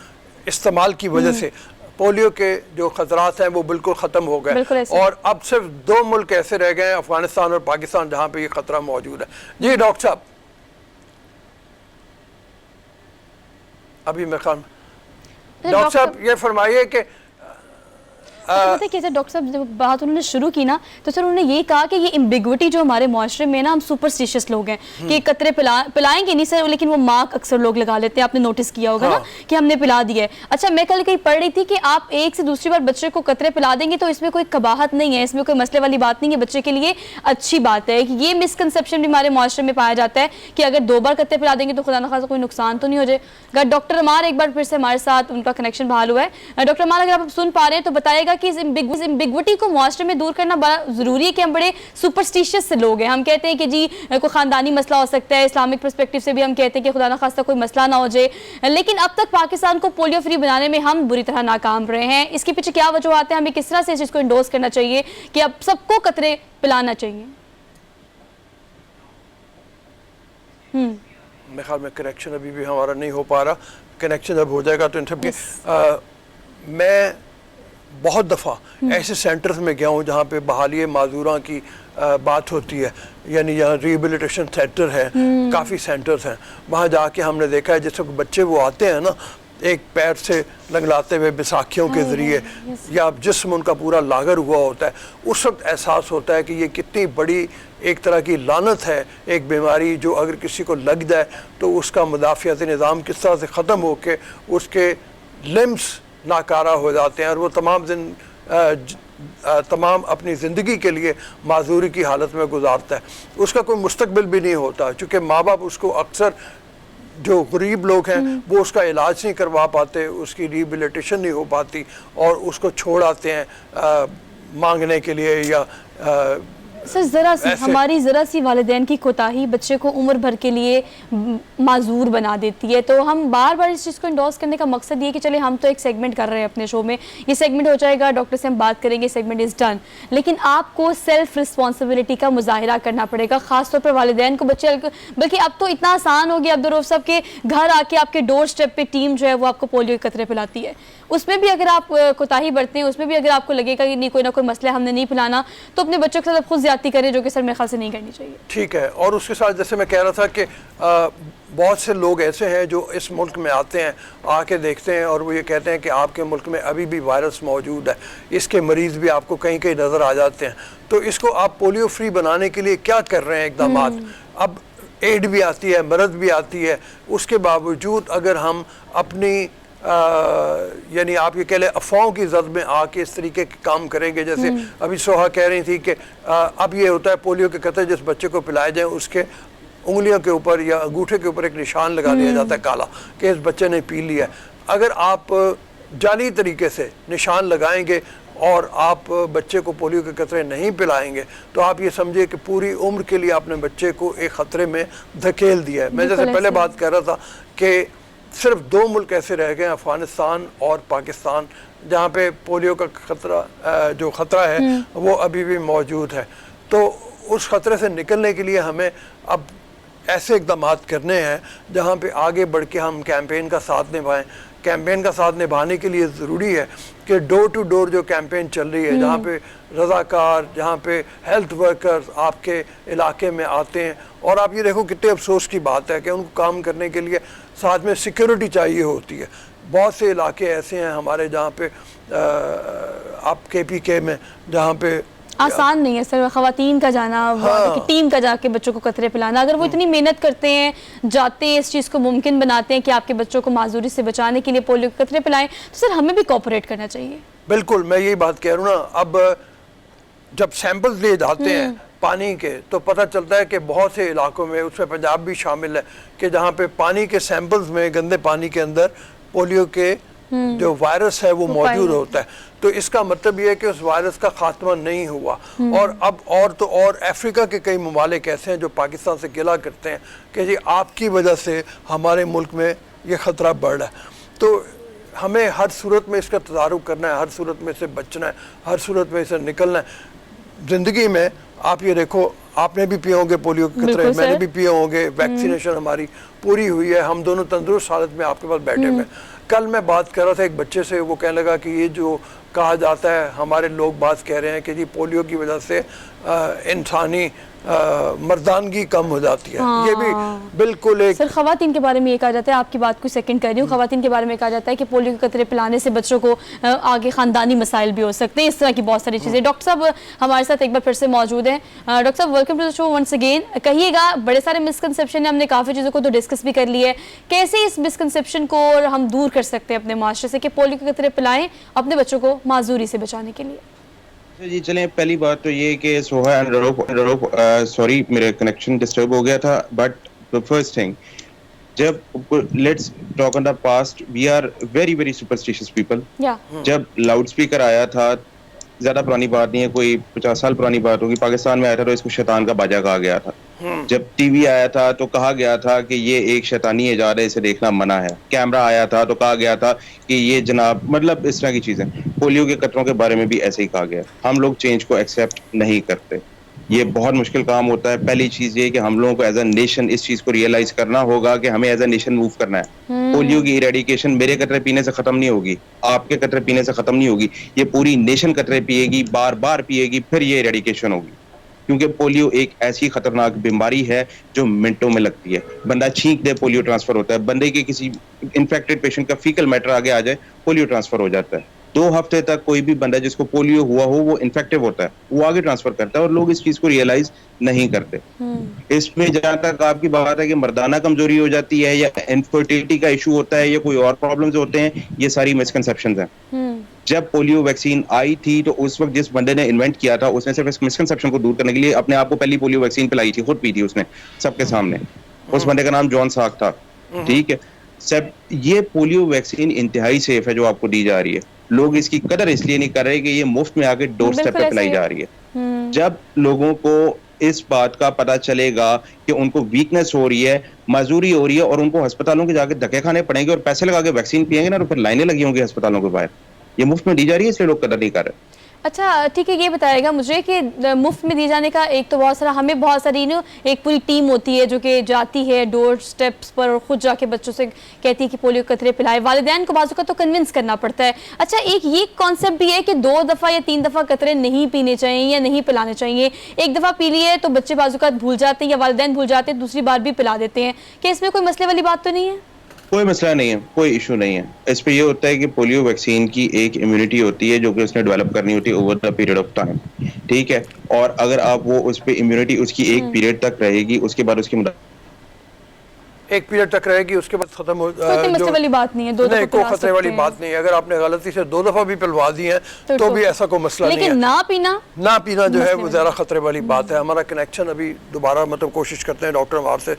[SPEAKER 2] इस्तेमाल की वजह से पोलियो के जो खतरात हैं वो बिल्कुल ख़त्म हो गए और अब सिर्फ 2 मुल्क ऐसे रह गए हैं, अफगानिस्तान और पाकिस्तान, जहाँ पे ये ख़तरा मौजूद है। जी डॉक्टर साहब, अभी मैं खान डॉक्टर साहब ये फरमाइए कि
[SPEAKER 1] पता है कैसे डॉक्टर साहब जब बात उन्होंने शुरू की ना, तो सर उन्होंने ये कहा कि ये एम्बिग्विटी जो हमारे माशरे में ना, हम सुपरस्टिशियस लोग हैं कि कतरे पिलाएंगे नहीं सर, लेकिन वो मार्क अक्सर लोग लगा लेते हैं। आपने नोटिस किया होगा ना कि हमने पिला दिया है। अच्छा, मैं कल कहीं पढ़ रही थी कि आप एक से दूसरी बार बच्चे को कतरे पिला देंगे तो इसमें कोई कबाहत नहीं है, इसमें कोई मसले वाली बात नहीं है, बच्चे के लिए अच्छी बात है। ये मिसकंसेप्शन भी हमारे माशरे में पाया जाता है कि अगर 2 बार कतरे पिला देंगे तो खुदा न खासा कोई नुकसान तो नहीं हो जाएगा। डॉक्टर अमार एक बार फिर से हमारे साथ, उनका कनेक्शन बहाल हुआ है। डॉक्टर अमार, अगर आप सुन पा रहे हैं तो बताइएगा कि एम्बिग्विटी को मुआशरे में दूर करना बड़ा जरूरी है कि हम बड़े सुपरस्टिशियस से लोग हैं। हम कहते हैं कि जी कोई खानदानी मसला हो सकता है, इस्लामिक पर्सपेक्टिव से भी हम कहते हैं कि खुदा ना खास्ता कोई मसला ना हो जाए, लेकिन अब तक पाकिस्तान को पोलियो फ्री बनाने में हम बुरी तरह नाकाम रहे हैं। इसके पीछे क्या वजूहत है? हमें किस तरह से इस चीज़ को इंडोर्स करना चाहिए कि अब सबको कतरे पिलाना चाहिए?
[SPEAKER 2] मेरे ख्याल में कनेक्शन अभी भी हमारा नहीं हो पा रहा, कनेक्शन जब हो जाएगा तो इन सब की मैं बहुत दफ़ा ऐसे सेंटर्स में गया हूँ जहाँ पे बहाली माजूरा की बात होती है, यानी यहाँ रिहेबिलिटेशन सेंटर है, काफ़ी सेंटर्स हैं। वहाँ जाके हमने देखा है जैसे बच्चे वो आते हैं ना, एक पैर से लंगलाते हुए बैसाखियों के ज़रिए, या जिस्म उनका पूरा लागर हुआ होता है, उस वक्त एहसास होता है कि ये कितनी बड़ी एक तरह की लानत है, एक बीमारी जो अगर किसी को लग जाए तो उसका मुदाफ़ियाती निज़ाम किस तरह से ख़त्म होकर उसके लिम्स नाकारा हो जाते हैं और वो तमाम अपनी ज़िंदगी के लिए माजूरी की हालत में गुजारता है। उसका कोई मुस्तकबिल भी नहीं होता, चूँकि माँ बाप उसको अक्सर, जो गरीब लोग हैं वो उसका इलाज नहीं करवा पाते, उसकी रिहेबिलिटेशन नहीं हो पाती और उसको छोड़ आते हैं मांगने के लिए या
[SPEAKER 1] सर ज़रा सी वालिदैन की कोताही बच्चे को उम्र भर के लिए माजूर बना देती है। तो हम बार बार इस चीज़ को इंडोर्स करने का मकसद ये कि चले हम तो एक सेगमेंट कर रहे हैं अपने शो में, ये सेगमेंट हो जाएगा, डॉक्टर से हम बात करेंगे, सेगमेंट इज़ डन, लेकिन आपको सेल्फ रिस्पॉन्सिबिलिटी का मुजाहिरा करना पड़ेगा, ख़ासतौर पर वालिदैन को। बच्चे बल्कि अब तो इतना आसान हो गया अब्दुल रऊफ साहब के घर आके आपके डोर स्टेप पे टीम जो है वो आपको पोलियो के कतरे पिलाती है। उसमें भी अगर आप कोताही बरतें, उसमें भी अगर आपको लगेगा कि नहीं कोई ना कोई मसला हमने नहीं पिलाना, तो अपने बच्चों के साथ खुद ज्यादती करें, जो कि सर मेरे ख्याल से नहीं करनी चाहिए।
[SPEAKER 2] ठीक है। और उसके साथ जैसे मैं कह रहा था कि बहुत से लोग ऐसे हैं जो इस मुल्क में आते हैं, आके देखते हैं और वो ये कहते हैं कि आपके मुल्क में अभी भी वायरस मौजूद है, इसके मरीज़ भी आपको कहीं कहीं नज़र आ जाते हैं, तो इसको आप पोलियो फ्री बनाने के लिए क्या कर रहे हैं इक़दामात? अब एड भी आती है, मरद भी आती है, उसके बावजूद अगर हम अपनी यानी आप ये कह लें अफवाहों की जद में आके इस तरीके के काम करेंगे, जैसे अभी सोहा कह रही थी कि अब ये होता है पोलियो के कतरे जिस बच्चे को पिलाए जाए उसके उंगलियों के ऊपर या अंगूठे के ऊपर एक निशान लगा दिया जाता है काला कि इस बच्चे ने पी लिया है। अगर आप जाली तरीके से निशान लगाएंगे और आप बच्चे को पोलियो के कतरे नहीं पिलाएंगे तो आप ये समझिए कि पूरी उम्र के लिए आपने बच्चे को एक ख़तरे में धकेल दिया है। मैं जैसे पहले बात कर रहा था कि सिर्फ 2 मुल्क ऐसे रह गए, अफ़गानिस्तान और पाकिस्तान, जहाँ पे पोलियो का जो ख़तरा है वो अभी भी मौजूद है। तो उस ख़तरे से निकलने के लिए हमें अब ऐसे इक़दाम करने हैं जहाँ पे आगे बढ़ के हम कैंपेन का साथ निभाएं। कैंपेन का साथ निभाने के लिए ज़रूरी है कि डोर टू डोर जो कैंपेन चल रही है, जहाँ पे रज़ाकार, जहाँ पे हेल्थ वर्कर्स आपके इलाके में आते हैं, और आप ये देखो कितने अफसोस की बात है कि उनको काम करने के लिए साथ में सिक्योरिटी चाहिए होती है। बहुत से इलाके ऐसे हैं हमारे जहाँ पे आप KPK में जहाँ पे
[SPEAKER 1] आसान नहीं है सर ख़वातीन का जाना, कि टीम का जाके बच्चों को कतरे पिलाना। अगर वो इतनी मेहनत करते हैं, जाते हैं, इस चीज़ को मुमकिन बनाते हैं कि आपके बच्चों को माजूरी से बचाने के लिए पोलियो के कतरे पिलाएं, तो सर हमें भी कोऑपरेट करना चाहिए।
[SPEAKER 2] बिल्कुल, मैं यही बात कह रहा हूँ ना। अब जब सैंपल्स लिए जाते हैं पानी के तो पता चलता है कि बहुत से इलाकों में, उसमें पंजाब भी शामिल है, कि जहाँ पे पानी के सैंपल्स में, गंदे पानी के अंदर पोलियो के जो वायरस है वो मौजूद होता है। तो इसका मतलब ये है कि उस वायरस का खात्मा नहीं हुआ। और अब और अफ्रीका के कई ममालिक ऐसे हैं जो पाकिस्तान से गिला करते हैं कि जी आपकी वजह से हमारे मुल्क में ये ख़तरा बढ़ रहा है। तो हमें हर सूरत में इसका तदारुक करना है, हर सूरत में से बचना है, हर सूरत में इसे निकलना है। ज़िंदगी में आप ये देखो, आपने भी पिए होंगे पोलियो के कतरे, मैंने भी पिए होंगे, वैक्सीनेशन हमारी पूरी हुई है, हम दोनों तंदुरुस्त हालत में आपके पास बैठे हुए। कल मैं बात कर रहा था एक बच्चे से, वो कहने लगा कि ये जो कहा जाता है, हमारे लोग बात कह रहे हैं कि जी पोलियो की वजह से इंसानी मर्दानगी कम हो जाती है। ये भी बिल्कुल एक
[SPEAKER 1] सर ख़वातीन के बारे में ये कहा जाता है, आपकी बात को सेकंड कर रही हूँ, ख़वातीन के बारे में कहा जाता है कि पोलियो के कतरे पिलाने से बच्चों को आगे ख़ानदानी मसाइल भी हो सकते हैं, इस तरह की बहुत सारी चीज़ें। डॉक्टर साहब हमारे साथ एक बार फिर से मौजूद हैं। डॉक्टर साहब welcome to the show once again. कहिएगा, बड़े सारे मिसकंसेप्शन है, हमने काफ़ी चीज़ों को तो डिस्कस भी कर लिया है, कैसे इस मिसकंसेप्शन को हम दूर कर सकते हैं अपने माशरे से कि पोलियो के कतरे पिलाएं अपने बच्चों को माजूरी से बचाने के लिए?
[SPEAKER 9] जी चलें, पहली बात तो ये कि सोहा एंड सॉरी मेरा कनेक्शन डिस्टर्ब हो गया था, बट द फर्स्ट थिंग, जब let's talk on the past, we are very very superstitious people. जब लाउड स्पीकर आया था, ज्यादा पुरानी बात नहीं है, कोई 50 साल पुरानी बात होगी, पाकिस्तान में आया था तो इसको शैतान का बाजा कहा गया था। जब टीवी आया था तो कहा गया था कि ये एक शैतानी इजारा है, इसे देखना मना है। कैमरा आया था तो कहा गया था कि ये जनाब, मतलब इस तरह की चीजें। पोलियो के कतरों के बारे में भी ऐसे ही कहा गया। हम लोग चेंज को एक्सेप्ट नहीं करते, ये बहुत मुश्किल काम होता है। पहली चीज ये कि हम लोगों को एज अ नेशन इस चीज को रियलाइज करना होगा कि हमें एज अ नेशन मूव करना है। पोलियो की इरेडिकेशन मेरे कतरे पीने से खत्म नहीं होगी, आपके कतरे पीने से खत्म नहीं होगी, ये पूरी नेशन कतरे पिएगी, बार बार पिएगी, फिर ये इरेडिकेशन होगी। क्योंकि पोलियो एक ऐसी खतरनाक बीमारी है जो मिनटों में लगती है। बंदा छींक दे, पोलियो ट्रांसफर होता है। बंदे के किसी इन्फेक्टेड पेशेंट का फीकल मैटर आगे आ जाए, पोलियो ट्रांसफर हो जाता है। 2 हफ्ते तक कोई भी बंदा जिसको पोलियो हुआ हो वो इन्फेक्टिव होता है, वो आगे ट्रांसफर करता है, और लोग इस चीज को रियलाइज नहीं करते। इसमें जहां तक आपकी बात है कि मर्दाना कमजोरी हो जाती है या इनफर्टिलिटी का इशू होता है या कोई और प्रॉब्लम्स होते हैं, ये सारी मिसकंसेप्शंस हैं। जब पोलियो वैक्सीन आई थी तो उस वक्त जिस बंदे ने इन्वेंट किया था, उसने सिर्फ इस मिसकंसेप्शन को दूर करने के लिए अपने आप को पहली पोलियो वैक्सीन पिलाई थी, खुद पी थी उसने सबके सामने। उस बंदे का नाम जॉन साक था, ठीक है। सब ये पोलियो वैक्सीन इंतहाई सेफ है जो आपको दी जा रही है। लोग इसकी कदर इसलिए नहीं कर रहे कि ये मुफ्त में आके डोर स्टेप पे पिलाई जा रही है। जब लोगों को इस बात का पता चलेगा कि उनको वीकनेस हो रही है, मजदूरी हो रही है, और उनको अस्पतालों के जाके धक्के खाने पड़ेंगे और पैसे लगा के वैक्सीन पिएंगे ना, तो फिर लाइनें लगी होंगी अस्पतालों के बाहर। ये मुफ्त में दी जा रही है, इसलिए लोग कदर नहीं कर रहे।
[SPEAKER 1] अच्छा ठीक है, ये बताएगा मुझे कि मुफ्त में दिए जाने का एक तो बहुत सारा, हमें बहुत सारी एक पूरी टीम होती है जो कि जाती है डोर स्टेप्स पर और खुद जाके बच्चों से कहती है कि पोलियो कतरे पिलाए। वालिदैन को बाजू का तो कन्विंस करना पड़ता है। अच्छा, एक ये कॉन्सेप्ट भी है कि 2 दफ़ा या 3 दफ़ा कतरे नहीं पीने चाहिए या नहीं पिलाने चाहिए। एक दफ़ा पी लिए तो बच्चे बाजू का भूल जाते हैं या वालिदैन भूल जाते हैं, दूसरी बार भी पिला देते हैं। क्या इसमें कोई मसले वाली बात तो नहीं है?
[SPEAKER 9] कोई मसला नहीं है, कोई इशू नहीं है। इस पे ये होता है कि पोलियो वैक्सीन की एक इम्यूनिटी होती है जो कि उसने डेवलप करनी होती है over the period of time, ठीक है। और अगर आप वो उस पे इम्यूनिटी उसकी एक पीरियड तक रहेगी, उसके बाद उसकी
[SPEAKER 2] एक पीरियड तक रहेगी, उसके बाद खत्म हो
[SPEAKER 1] कोई मसले वाली बात नहीं है, दो
[SPEAKER 2] नहीं,
[SPEAKER 1] दफा
[SPEAKER 2] कोई
[SPEAKER 1] पिला
[SPEAKER 2] खतरे वाली
[SPEAKER 1] सकते
[SPEAKER 2] बात नहीं है। अगर आपने गलती से 2 दफा भी पिलवा दी है तो भी ऐसा कोई मसला नहीं है।
[SPEAKER 1] लेकिन ना पीना
[SPEAKER 2] जो है वो ज़्यादा खतरे वाली बात है। हमारा कनेक्शन अभी दोबारा मतलब कोशिश करते हैं डॉक्टर वहाँ से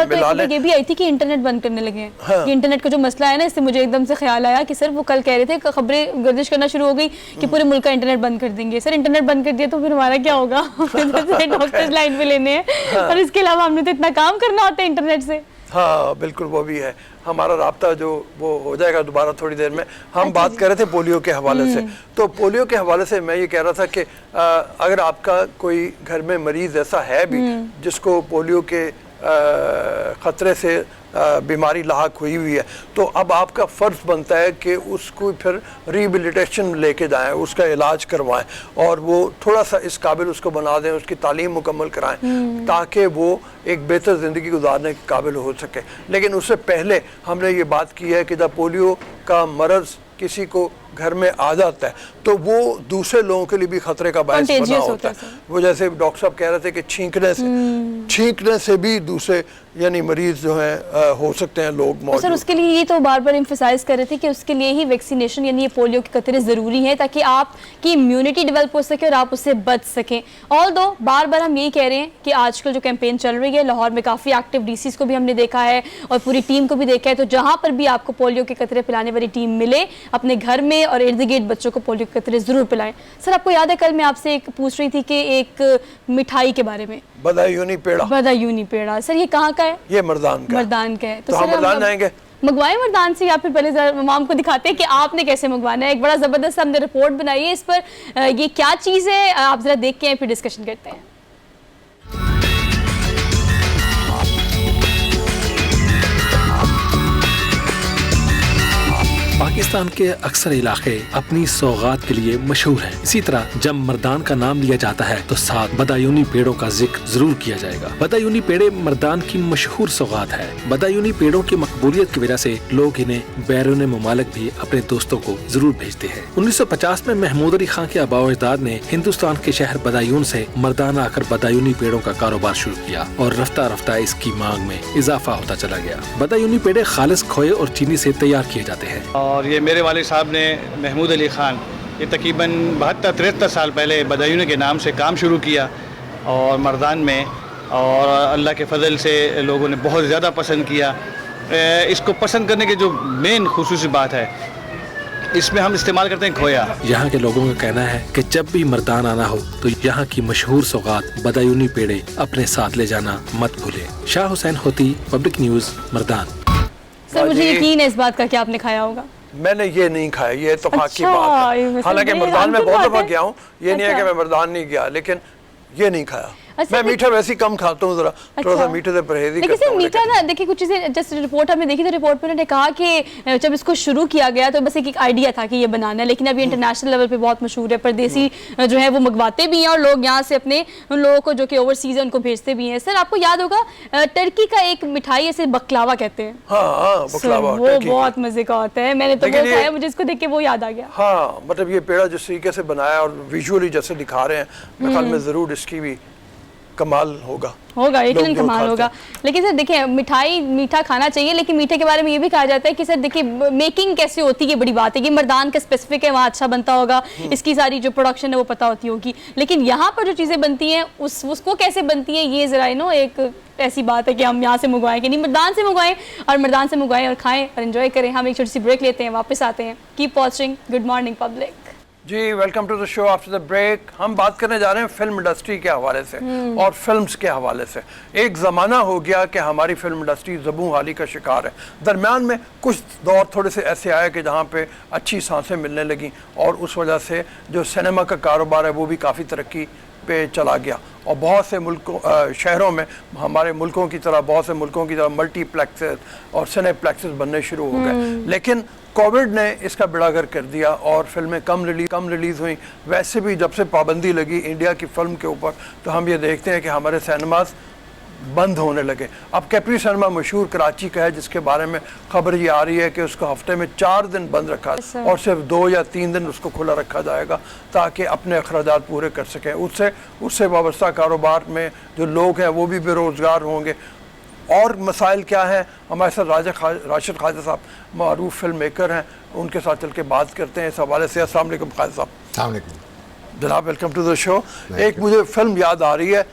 [SPEAKER 2] मिला लें।
[SPEAKER 1] ये भी आई थी कि इंटरनेट बंद करने लगे हैं। हाँ। कि इंटरनेट का जो मसला है ना, इससे मुझे एकदम से ख्याल आया कि सर वो कल कह रहे थे, खबरें गर्दिश करना शुरू हो गई कि पूरे मुल्क का इंटरनेट बंद कर देंगे। सर इंटरनेट बंद कर दिया तो फिर हमारा क्या होगा? डॉक्टर्स लाइन पे लेने हैं और इसके अलावा हमने तो इतना काम करना होता है इंटरनेट से।
[SPEAKER 2] हाँ बिल्कुल, वो भी है। हमारा राब्ता जो वो हो जाएगा दोबारा थोड़ी देर में। हम बात कर रहे थे पोलियो के हवाले से, तो पोलियो के हवाले से मैं ये कह रहा था कि अगर आपका कोई घर में मरीज ऐसा है भी जिसको पोलियो के ख़तरे से बीमारी लाहक हुई हुई है, तो अब आपका फ़र्ज़ बनता है कि उसको फिर रिहेबिलिटेशन लेके जाएं, उसका इलाज करवाएं और वो थोड़ा सा इस काबिल उसको बना दें, उसकी तालीम मुकम्मल कराएं ताकि वो एक बेहतर ज़िंदगी गुजारने के काबिल हो सके। लेकिन उससे पहले हमने ये बात की है कि जब पोलियो का मरज़ किसी को घर में आ जाता है तो वो दूसरे लोगों के लिए भी खतरे का बायस बना होता है। वो जैसे डॉक्टर साहब कह रहे थे कि छींकने से भी दूसरे यानी मरीज जो है हो सकते हैं लोग मौजूद।
[SPEAKER 1] सर उसके लिए ये तो बार बार एम्फसाइज कर रहे थे कि उसके लिए ही वैक्सीनेशन यानी ये पोलियो के कतरे ज़रूरी हैं ताकि आपकी इम्यूनिटी डेवलप हो सके और आप उससे बच सकें। ऑल्दो बार बार हम यही कह रहे हैं कि आजकल जो कैंपेन चल रही है, लाहौर में काफ़ी एक्टिव डीसीज को भी हमने देखा है और पूरी टीम को भी देखा है, तो जहाँ पर भी आपको पोलियो के कतरे पिलाने वाली टीम मिले अपने घर में और इर्द गिर्द बच्चों को पोलियो के कतरे ज़रूर पिलाएं। सर आपको याद है कल मैं आपसे एक पूछ रही थी कि एक मिठाई के बारे में,
[SPEAKER 2] बदायूनी
[SPEAKER 1] पेड़ा। सर ये कहाँ का है?
[SPEAKER 2] ये मर्दान का है।
[SPEAKER 1] तो
[SPEAKER 2] हम मर्दान जाएंगे,
[SPEAKER 1] मंगवाएं मर्दान से या फिर पहले ममाम को दिखाते हैं कि आपने कैसे मंगवाना है। एक बड़ा ज़बरदस्त हमने रिपोर्ट बनाई है इस पर, ये क्या चीज़ है आप ज़रा देख के आए फिर डिस्कशन करते हैं।
[SPEAKER 6] पाकिस्तान के अक्सर इलाके अपनी सौगात के लिए मशहूर हैं। इसी तरह जब मर्दान का नाम लिया जाता है तो साथ बदायूनी पेड़ों का जिक्र जरूर किया जाएगा। बदायूनी पेड़े मर्दान की मशहूर सौगात है। बदायूनी पेड़ों की मकबूलियत की वजह से लोग इन्हें बैरून मुमालिक भी अपने दोस्तों को जरूर भेजते हैं। 1950 में महमूद अली खान के आबा-ओ-अजदाद ने हिंदुस्तान के शहर बदायून से मर्दान आकर बदायूनी पेड़ों का कारोबार शुरू किया और रफ्ता रफ्ता इसकी मांग में इजाफा होता चला गया। बदायूनी पेड़े खालिस खोए और चीनी से तैयार किए जाते हैं।
[SPEAKER 10] और ये मेरे वाले साहब ने महमूद अली ख़ान ये तकरीबन 72-73 साल पहले बदायूनी के नाम से काम शुरू किया और मर्दान में, और अल्लाह के फजल से लोगों ने बहुत ज़्यादा पसंद किया। इसको पसंद करने की जो मेन खुसूसी बात है, इसमें हम इस्तेमाल करते हैं खोया।
[SPEAKER 6] यहाँ के लोगों का कहना है कि जब भी मर्दान आना हो तो यहाँ की मशहूर सौगात बदायूनी पेड़े अपने साथ ले जाना मत भूले। शाह हुसैन होती, पब्लिक न्यूज़, मर्दान।
[SPEAKER 1] सर मुझे यकीन है इस बात का कि आपने खाया होगा।
[SPEAKER 2] मैंने ये नहीं खाया, ये इत्तेफाक की बात है। हालांकि मर्दान में बहुत दफा गया हूँ, ये नहीं है कि मैं मर्दान नहीं गया, लेकिन ये नहीं खाया। मैं मीठा वैसे कम खाता हूँ, जरा थोड़ा सा मीठे से परहेज ही करता हूँ।
[SPEAKER 1] मीठा ना देखिए, कुछ चीजें जैसे रिपोर्ट हमने देखी तो रिपोर्ट में उन्होंने कहा कि जब इसको शुरू किया गया तो बस एक आइडिया था कि ये बनाना है, लेकिन अब ये इंटरनेशनल लेवल पे बहुत मशहूर है। परदेसी जो है वो मंगवाते भी हैं और लोग यहाँ से अपने उन लोगों को जो कि ओवरसीज है उनको भेजते भी हैं। सर आपको याद होगा टर्की का एक मिठाई ऐसे बकलावा कहते हैं।
[SPEAKER 2] हाँ, बकलावा
[SPEAKER 1] वो बहुत मजे का होता है, मैंने तो वो खाया, मुझे इसको देख के वो याद आ गया।
[SPEAKER 2] हाँ मतलब ये पेड़ा जिस तरीके से बनाया और विजुअली जैसे दिखा रहे हैं, मेरे ख्याल में जरूर इसकी भी कमाल होगा,
[SPEAKER 1] यकीनन कमाल होगा। लेकिन सर देखिए, मिठाई मीठा खाना चाहिए, लेकिन मीठे के बारे में ये भी कहा जाता है कि सर देखिए मेकिंग कैसे होती है बड़ी बात है कि मर्दान का स्पेसिफिक है, वहाँ अच्छा बनता होगा, इसकी सारी जो प्रोडक्शन है वो पता होती होगी, लेकिन यहाँ पर जो चीज़ें बनती हैं उसको कैसे बनती है ये ज़रा नो एक ऐसी बात है कि हम यहाँ से मंगवाएं कि नहीं, मर्दान से मंगवाएं और मर्दान से मंगवाएं और खाएं और एंजॉय करें। हम एक छोटी सी ब्रेक लेते हैं, वापस आते हैं। Keep watching good morning public.
[SPEAKER 2] जी welcome to the show after the break. हम बात करने जा रहे हैं फिल्म इंडस्ट्री के हवाले से और फिल्म्स के हवाले से। एक ज़माना हो गया कि हमारी फिल्म इंडस्ट्री ज़बूं हाली का शिकार है। दरमियान में कुछ दौर थोड़े से ऐसे आए कि जहाँ पे अच्छी सांसें मिलने लगी और उस वजह से जो सिनेमा का कारोबार है वो भी काफ़ी तरक्की पे चला गया और बहुत से मुल्कों शहरों में हमारे मुल्कों की तरह बहुत से मुल्कों की तरह मल्टीप्लेक्सेस और सिनेप्लेक्सेस बनने शुरू हो गए। लेकिन कोविड ने इसका बेड़ागर कर दिया और फिल्में कम रिलीज़ हुई। वैसे भी जब से पाबंदी लगी इंडिया की फिल्म के ऊपर तो हम ये देखते हैं कि हमारे सिनेमास बंद होने लगे। अब कैप्री सिनेमा मशहूर कराची का है, जिसके बारे में खबर ये आ रही है कि उसको हफ्ते में 4 दिन बंद रखा और सिर्फ 2 या 3 दिन उसको खुला रखा जाएगा ताकि अपने अखराजात पूरे कर सकें। उससे वाबस्ता कारोबार में जो लोग हैं वो भी बेरोज़गार होंगे। और मसाइल क्या हैं, हमारे साथ राशिद ख्वाजा साहब मारूफ फिल्म मेकर हैं, उनके साथ चल के बात करते हैं इस हवाले से। अस्सलाम वालेकुम ख्वाजा साहब।
[SPEAKER 11] अस्सलाम वालेकुम
[SPEAKER 2] जनाब, वेलकम टू द शो। एक मुझे फिल्म याद आ रही है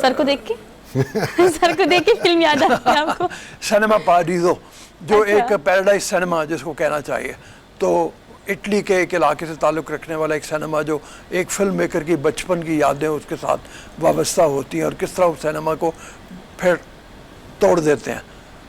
[SPEAKER 1] सर को देख के सर को देख के फिल्म याद आ रही है आपको?
[SPEAKER 2] सिनेमा पाराडीजो, जो
[SPEAKER 1] अच्छा।
[SPEAKER 2] एक पैराडाइज सिनेमा जिसको कहना चाहिए, तो इटली के एक इलाके से ताल्लुक़ रखने वाला एक सिनेमा जो एक फिल्म मेकर की बचपन की यादें उसके साथ वाबस्ता होती हैं और किस तरह उस सिनेमा को फिर तोड़ देते हैं।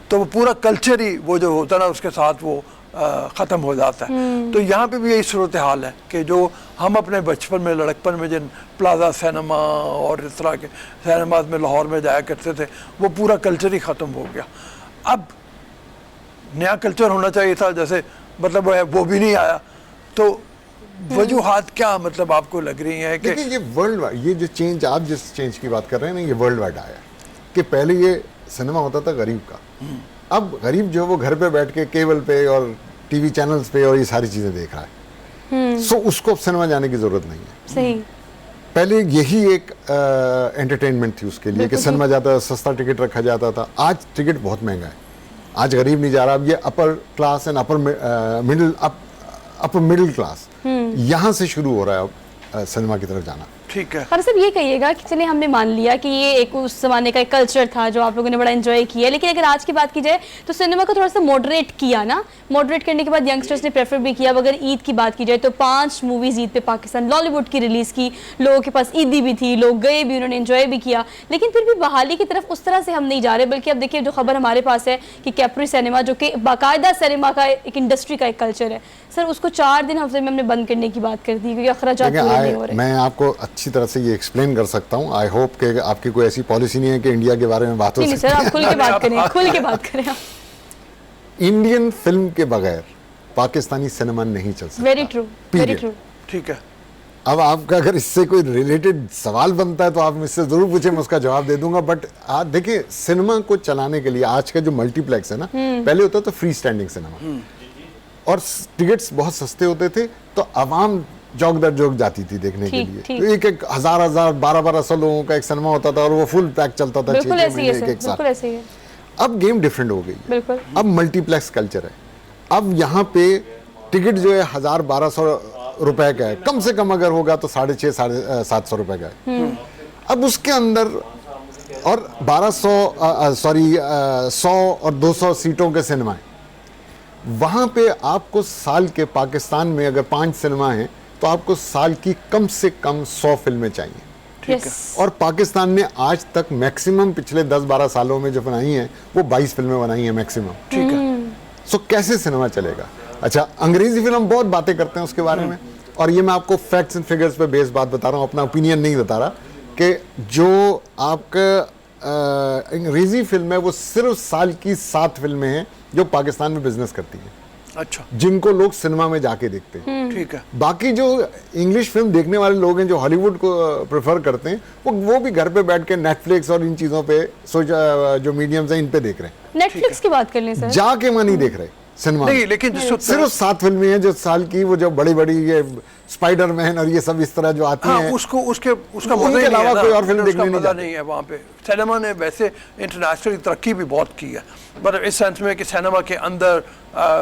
[SPEAKER 2] तो वो पूरा कल्चर ही वो जो होता है ना उसके साथ वो ख़त्म हो जाता है। तो यहाँ पे भी यही सूरत हाल है कि जो हम अपने बचपन में लड़कपन में जिन प्लाजा सिनेमा और इस तरह के सिनेमाज में लाहौर में जाया करते थे, वो पूरा कल्चर ही ख़त्म हो गया। अब नया कल्चर होना चाहिए था, जैसे मतलब वो भी नहीं आया। तो वजूहात क्या मतलब आपको लग रही हैं कि
[SPEAKER 11] देखिए, ये वर्ल्ड वाइड, ये जो चेंज आप जिस चेंज की बात कर रहे हैं ना, ये वर्ल्ड वाइड आया कि पहले ये सिनेमा होता था गरीब का। अब गरीब जो वो घर पे बैठ के केबल पे और टीवी चैनल्स पे और ये सारी चीजें देख रहा है, सो उसको अब सिनेमा जाने की जरूरत नहीं है।
[SPEAKER 1] सही।
[SPEAKER 11] पहले यही एक एंटरटेनमेंट थी उसके लिए कि सिनेमा जाता, सस्ता टिकट रखा जाता था। आज टिकट बहुत महंगा है, आज गरीब नहीं जा रहा। अब ये upper class and upper middle class यहाँ से शुरू हो रहा है अब सिनेमा की तरफ जाना।
[SPEAKER 2] ठीक है।
[SPEAKER 1] पर सब ये कहिएगा कि चलिए हमने मान लिया कि ये एक उस जमाने का एक कल्चर था जो आप लोगों ने बड़ा एंजॉय किया, लेकिन अगर आज की बात की जाए तो सिनेमा को थोड़ा सा मॉडरेट किया ना, मॉडरेट करने के बाद यंगस्टर्स ने प्रेफर भी किया। अब अगर ईद की बात की जाए तो 5 मूवीज ईद पे पाकिस्तान लॉलीवुड की रिलीज की, लोगों के पास ईदी भी थी, लोग गए भी, उन्होंने एंजॉय भी किया, लेकिन फिर भी बहाली की तरफ उस तरह से हम नहीं जा रहे। बल्कि अब देखिए जो खबर हमारे पास है कि कैप्री सिनेमा जो कि बाकायदा सिनेमा का एक इंडस्ट्री का एक कल्चर है, सर उसको 4 दिन हफ्ते में हमने बंद करने की बात कर दी क्योंकि अखराजात पूरे नहीं हो रहे।
[SPEAKER 11] मैं आपको अच्छी तरह से ये एक्सप्लेन कर सकता हूँ। आई होप कि आपकी कोई ऐसी पॉलिसी नहीं है कि इंडिया के बारे में बात हो
[SPEAKER 1] नहीं सर, आप खुल के बात करें, खुल के बात करें आप।
[SPEAKER 11] इंडियन फिल्म के बगैर पाकिस्तानी सिनेमा नहीं चल सकता।
[SPEAKER 1] Very true, very true.
[SPEAKER 2] ठीक है।
[SPEAKER 11] अब आपका अगर इससे कोई रिलेटेड सवाल बनता है तो आप मुझसे जरूर पूछें, मैं उसका जवाब दे दूंगा। बट आज देखिए, सिनेमा को चलाने के लिए आज का जो मल्टीप्लेक्स है ना, पहले होता था फ्री स्टैंडिंग सिनेमा और टिकट्स बहुत सस्ते होते थे, तो आवाम जौक दर जौक जाती थी देखने के लिए। तो एक हजार 1200 लोगों का एक सिनेमा होता था और वो फुल पैक चलता था 6 महीने एक साथ। अब गेम डिफरेंट हो गई है, अब मल्टीप्लेक्स कल्चर है। अब यहाँ पे टिकट जो है 1000-1200 रुपए का है, कम से कम अगर होगा तो 650-700 रुपए का है। अब उसके अंदर और 100 और 200 सीटों के सिनेमा है। वहां पे आपको साल के, पाकिस्तान में अगर 5 सिनेमा हैं तो आपको साल की कम से कम 100 फिल्में चाहिए।
[SPEAKER 2] ठीक है।
[SPEAKER 11] और पाकिस्तान ने आज तक मैक्सिमम पिछले 10-12 सालों में जो बनाई हैं वो 22 फिल्में बनाई हैं मैक्सिमम।
[SPEAKER 2] ठीक है।
[SPEAKER 11] सो कैसे सिनेमा चलेगा? अच्छा, अंग्रेजी फिल्म बहुत बातें करते हैं उसके बारे में, और ये मैं आपको फैक्ट्स एंड फिगर्स पे बेस बात बता रहा हूँ, अपना ओपिनियन नहीं बता रहा, कि जो आपका अंग्रेजी फिल्म है वो सिर्फ साल की 7 फिल्में हैं जो पाकिस्तान में बिजनेस करती हैं।
[SPEAKER 2] अच्छा।
[SPEAKER 11] जिनको लोग सिनेमा में जाके देखते हैं।
[SPEAKER 2] ठीक है।
[SPEAKER 11] बाकी जो इंग्लिश फिल्म देखने वाले लोग हैं जो हॉलीवुड को प्रेफर करते हैं, वो भी घर पे बैठ के नेटफ्लिक्स और इन चीजों पे जो मीडियम्स हैं इन पे देख रहे हैं।
[SPEAKER 1] नेटफ्लिक्स की बात कर लें सर,
[SPEAKER 11] जाके वहां नहीं देख रहे सिनेमा
[SPEAKER 2] नहीं, लेकिन
[SPEAKER 11] सिर्फ 7 फिल्में हैं जो साल की, वो जो बड़ी बड़ी ये स्पाइडरमैन और ये सब इस तरह जो आती हैं,
[SPEAKER 2] उसका
[SPEAKER 11] उनके
[SPEAKER 2] मजा ही
[SPEAKER 11] अलावा
[SPEAKER 2] नहीं है
[SPEAKER 11] कोई
[SPEAKER 2] ना,
[SPEAKER 11] और फिल्म देखने
[SPEAKER 2] उसका
[SPEAKER 11] नहीं
[SPEAKER 2] मजा
[SPEAKER 11] जाते।
[SPEAKER 2] नहीं है। वहाँ पे सिनेमा ने वैसे इंटरनेशनली तरक्की भी बहुत की है, मतलब इस सेंस में कि सिनेमा के अंदर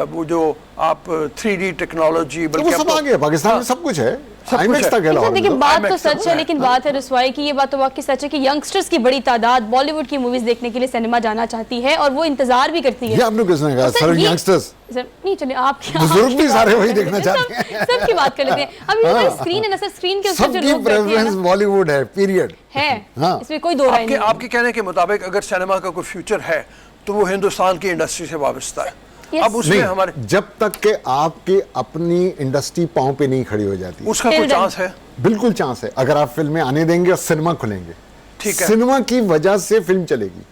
[SPEAKER 2] वो जो आप 3D टेक्नोलॉजी,
[SPEAKER 11] तो वो सब आ गया पाकिस्तान में, सब कुछ है। IMAX तक है लाहौर में।
[SPEAKER 1] देखिए
[SPEAKER 11] तो
[SPEAKER 1] बात तो सच है, लेकिन बात है रसवाई की। ये बात तो वाकई सच है कि यंगस्टर्स की बड़ी तादाद बॉलीवुड की मूवीज देखने के लिए सिनेमा जाना चाहती है और वो इंतजार भी करती है।
[SPEAKER 11] ये आपने किसने कहा? सर यंगस्टर्स
[SPEAKER 1] नहीं, चलिए आप
[SPEAKER 11] बुजुर्ग भी सारे वही देखना चाहते हैं।
[SPEAKER 1] सबकी बात कर लेते हैं। अब ये स्क्रीन है ना सर, स्क्रीन के ऊपर जो
[SPEAKER 11] सबकी
[SPEAKER 1] लोग बैठे हैं
[SPEAKER 11] प्रेफरेंस
[SPEAKER 1] ना,
[SPEAKER 11] बॉलीवुड है, पीरियड
[SPEAKER 1] है,
[SPEAKER 11] हाँ।
[SPEAKER 1] इसमें कोई दो राय नहीं है।
[SPEAKER 2] आपके कहने के मुताबिक अगर सिनेमा का कोई फ्यूचर है तो वो हिंदुस्तान की इंडस्ट्री से वाबस्ता है। अब उसमें हमारे
[SPEAKER 11] जब तक के आपकी अपनी इंडस्ट्री पांव पे नहीं खड़ी हो जाती,
[SPEAKER 2] उसका कोई चांस है?
[SPEAKER 11] बिल्कुल चांस है। अगर आप फिल्में आने देंगे और सिनेमा खुलेंगे,
[SPEAKER 2] ठीक है,
[SPEAKER 11] सिनेमा की वजह से फिल्म चलेगी।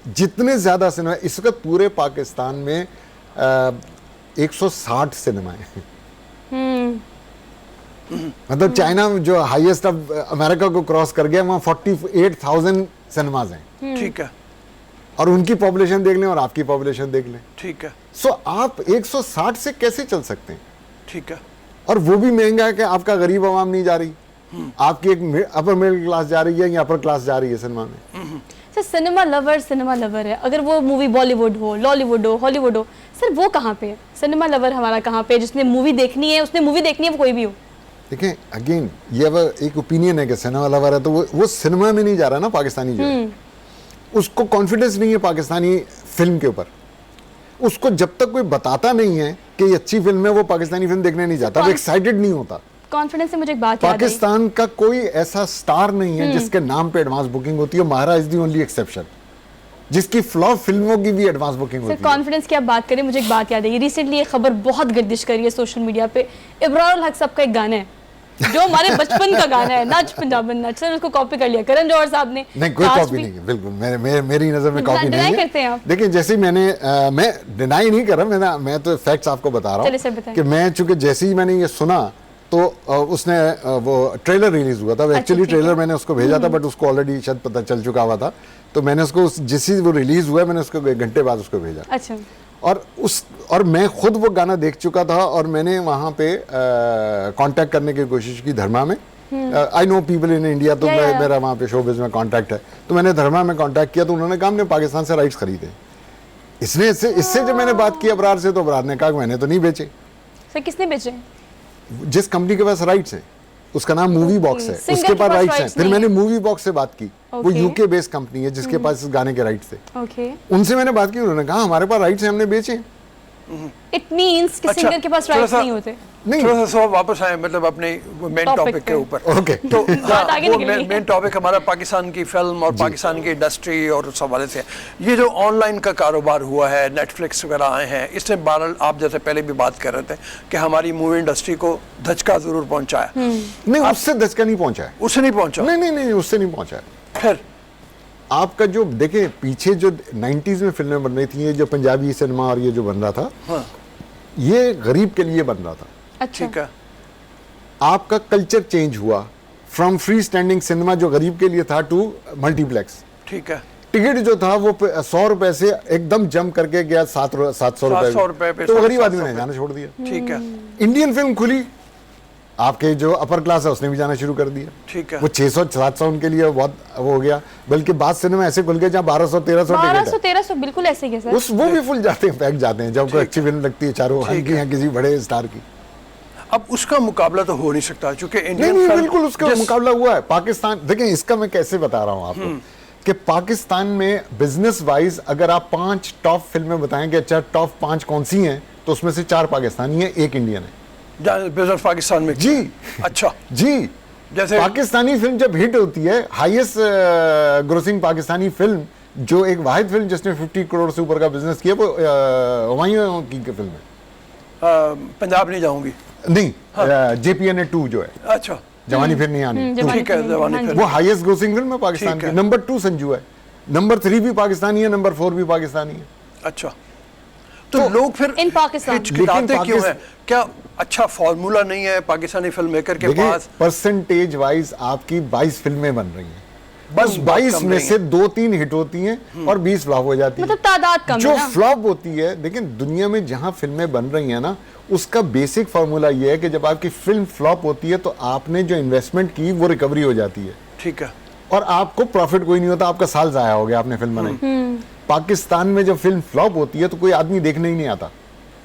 [SPEAKER 11] जितने ज्यादा सिनेमा इस वक्त पूरे पाकिस्तान में 160 सिनेमा है। मतलब चाइना जो हाईएस्ट अब अमेरिका को क्रॉस कर गया, वहां 48,000 सिनेमाज हैं।
[SPEAKER 2] ठीक है।
[SPEAKER 11] और उनकी पॉपुलेशन देख लें और आपकी पॉपुलेशन देख लें।
[SPEAKER 2] ठीक है।
[SPEAKER 11] सो आप 160 से कैसे चल सकते हैं?
[SPEAKER 2] ठीक है।
[SPEAKER 11] और वो भी महंगा है कि आपका गरीब आवाम नहीं जा रही। आपकी एक अपर मिडिल क्लास जा रही है या अपर क्लास जा रही है सिनेमा में?
[SPEAKER 1] सर सिनेमा लवर है, अगर वो मूवी बॉलीवुड हो, लॉलीवुड हो, हॉलीवुड हो, सर वो कहाँ पे है? सिनेमा लवर हमारा कहाँ पे? जिसने मूवी देखनी है, उसने मूवी देखनी है, वो कोई भी हो।
[SPEAKER 11] देखें अगेन ये अब एक ओपिनियन है कि सिनेमा लवर है तो वो सिनेमा में नहीं जा रहा ना, पाकिस्तानी जो है उसको कॉन्फिडेंस नहीं है पाकिस्तानी फिल्म के ऊपर। उसको जब तक कोई बताता नहीं है कि ये अच्छी फिल्म है, वो पाकिस्तानी फिल्म देखने नहीं जाता, वो एक्साइटेड नहीं होता।
[SPEAKER 1] कॉन्फिडेंस से मुझे एक बात याद आई।
[SPEAKER 11] पाकिस्तान का कोई ऐसा स्टार नहीं है जिसके नाम पे एडवांस बुकिंग होती है। महारा इज दी ओनली एक्सेप्शन जिसकी फ्लॉप फिल्मों की भी एडवांस बुकिंग होती है।
[SPEAKER 1] कॉन्फिडेंस की आप बात करें, मुझे एक बात याद आई। रिसेंटली ये खबर बहुत गर्दिश करी है सोशल मीडिया पे। इब्रारुल हक साहब का एक गाना है जो हमारे बचपन का गाना है, नच पंजाबन नच, सर उसको कॉपी कर लिया करण जौहर साहब ने।
[SPEAKER 11] नहीं कोई कॉपी नहीं है, बिल्कुल मेरी नजर में कॉपी नहीं है।
[SPEAKER 1] करते हैं आप?
[SPEAKER 11] देखिए जैसे मैं डिनाई नहीं कर रहा, मैं तो फैक्ट्स आपको बता रहा हूँ कि मैं चूंकि जैसे ही मैंने ये सुना तो उसने वो ट्रेलर रिलीज हुआ था। एक्चुअली ट्रेलर मैंने उसको भेजा था बट उसको ऑलरेडी शायद पता चल चुका हुआ था, तो मैंने उसको जैसे वो रिलीज हुआ मैंने उसको 1 घंटे बाद उसको भेजा।
[SPEAKER 1] अच्छा।
[SPEAKER 11] और मैं खुद वो गाना देख चुका था और मैंने वहाँ पे कांटेक्ट करने की कोशिश की धर्मा में। I know people in India, तो मेरा वहाँ पे शोबिज़ में कांटेक्ट है, तो मैंने धर्मा में कांटेक्ट किया तो उन्होंने कहा हमने पाकिस्तान से राइट्स खरीदे। इससे जब मैंने बात की अबरार से तो अबरार ने कहा मैंने तो नहीं बेचे।
[SPEAKER 1] सर किसने बेचे?
[SPEAKER 11] जिस कंपनी के पास राइट्स है उसका नाम मूवी बॉक्स है, उसके पास राइट्स हैं। फिर मैंने मूवी बॉक्स से बात की, वो यूके बेस्ड कंपनी है जिसके पास इस गाने के राइट्स थे। उनसे मैंने बात की, उन्होंने कहा हमारे पास राइट्स हैं, हमने बेचे।
[SPEAKER 1] इट मींस कि सिंगर के पास राइट्स नहीं होते।
[SPEAKER 11] नहीं
[SPEAKER 2] थोड़ा सा वापस आए मतलब अपने मेन टॉपिक के ऊपर।
[SPEAKER 11] ओके
[SPEAKER 2] तो वो मेन टॉपिक हमारा पाकिस्तान की फिल्म और पाकिस्तान की इंडस्ट्री और उस हवाले से ये जो ऑनलाइन का कारोबार हुआ है, नेटफ्लिक्स वगैरह आए हैं, इसने बहरहाल आप जैसे पहले भी बात कर रहे थे कि हमारी मूवी इंडस्ट्री को धचका जरूर पहुंचाया।
[SPEAKER 11] नहीं उससे धचका नहीं पहुंचा है,
[SPEAKER 2] उससे नहीं पहुंचा।
[SPEAKER 11] नहीं उससे नहीं पहुंचा है।
[SPEAKER 2] फिर
[SPEAKER 11] आपका जो देखे पीछे जो 90s में फिल्में बन रही थी, ये जो पंजाबी सिनेमा और ये जो बन रहा था,
[SPEAKER 2] हाँ।
[SPEAKER 11] ये गरीब के लिए बन रहा था।
[SPEAKER 1] अच्छा।
[SPEAKER 2] ठीक है।
[SPEAKER 11] आपका कल्चर चेंज हुआ फ्रॉम फ्री स्टैंडिंग सिनेमा जो गरीब के लिए था टू मल्टीप्लेक्स।
[SPEAKER 2] ठीक है।
[SPEAKER 11] टिकट जो था वो 100 रुपए से एकदम जंप करके गया 700 रुपए पे, तो गरीब आदमी ने जाना छोड़ दिया।
[SPEAKER 2] ठीक है।
[SPEAKER 11] इंडियन फिल्म खुली, आपके जो अपर क्लास है उसने भी जाना शुरू कर दिया।
[SPEAKER 2] ठीक है।
[SPEAKER 11] वो 600-700 उनके लिए बहुत वो हो गया, बल्कि बाद सिनेमा ऐसे खुल गए जहाँ 1200-1300
[SPEAKER 1] बिल्कुल ऐसे ही है सर।
[SPEAKER 11] वो भी फुल जाते हैं, पैक जाते हैं जब कोई अच्छी फिल्म लगती है, चारों हल्की या किसी बड़े स्टार की।
[SPEAKER 2] अब उसका मुकाबला तो हो नहीं सकता क्योंकि इंडियन
[SPEAKER 11] नहीं बिल्कुल उसका मुकाबला हुआ है। पाकिस्तान देखें, इसका मैं कैसे बता रहा हूँ आपको कि पाकिस्तान में बिजनेस वाइज अगर आप 5 टॉप फिल्में बताएं कि अच्छा टॉप 5 कौन सी हैं, तो उसमें से 4 पाकिस्तानी है, 1 इंडियन है।
[SPEAKER 2] बिजनेस पाकिस्तान में
[SPEAKER 11] जी।
[SPEAKER 2] अच्छा
[SPEAKER 11] जी,
[SPEAKER 2] जैसे
[SPEAKER 11] पाकिस्तानी फिल्म जब हिट होती है, हाईएस्ट ग्रोसिंग पाकिस्तानी फिल्म जो एक वाहिद फिल्म जिसने 50 करोड़ से ऊपर का बिजनेस किया वो हुमायूं की फिल्म है।
[SPEAKER 2] पंजाब नहीं जाऊंगी
[SPEAKER 11] नहीं, JPNA 2 जो है,
[SPEAKER 2] अच्छा
[SPEAKER 11] जवानी फिर नहीं आनी,
[SPEAKER 2] ठीक है, जवानी फिर
[SPEAKER 11] वो हाईएस्ट ग्रोसिंग फिल्म है पाकिस्तान की। नंबर 2 संजू है, नंबर 3 भी पाकिस्तानी है, नंबर 4 भी पाकिस्तानी है।
[SPEAKER 2] अच्छा, तो लोग फिर
[SPEAKER 1] इन पाकिस्तान
[SPEAKER 2] हिचकिचाते क्यों है? क्या अच्छा फॉर्मूला नहीं है पाकिस्तानी फिल्म मेकर के पास?
[SPEAKER 11] परसेंटेज वाइज आपकी 22 फिल्में बन रही हैं, बस 22 में से 2-3 हिट होती हैं और 20 फ्लॉप हो जाती है।
[SPEAKER 1] मतलब तादाद कम है
[SPEAKER 11] जो
[SPEAKER 1] ना?
[SPEAKER 11] फ्लॉप होती है, लेकिन दुनिया में जहां फिल्में बन रही हैं ना, उसका बेसिक फार्मूला ये है कि जब आपकी फिल्म फ्लॉप होती है तो आपने जो इन्वेस्टमेंट की वो रिकवरी हो जाती है।
[SPEAKER 2] ठीक है।
[SPEAKER 11] और आपको प्रॉफिट कोई नहीं होता, आपका साल जाया हो गया, आपने फिल्म बनाई। पाकिस्तान में जब फिल्म फ्लॉप होती है तो कोई आदमी देखने ही नहीं आता।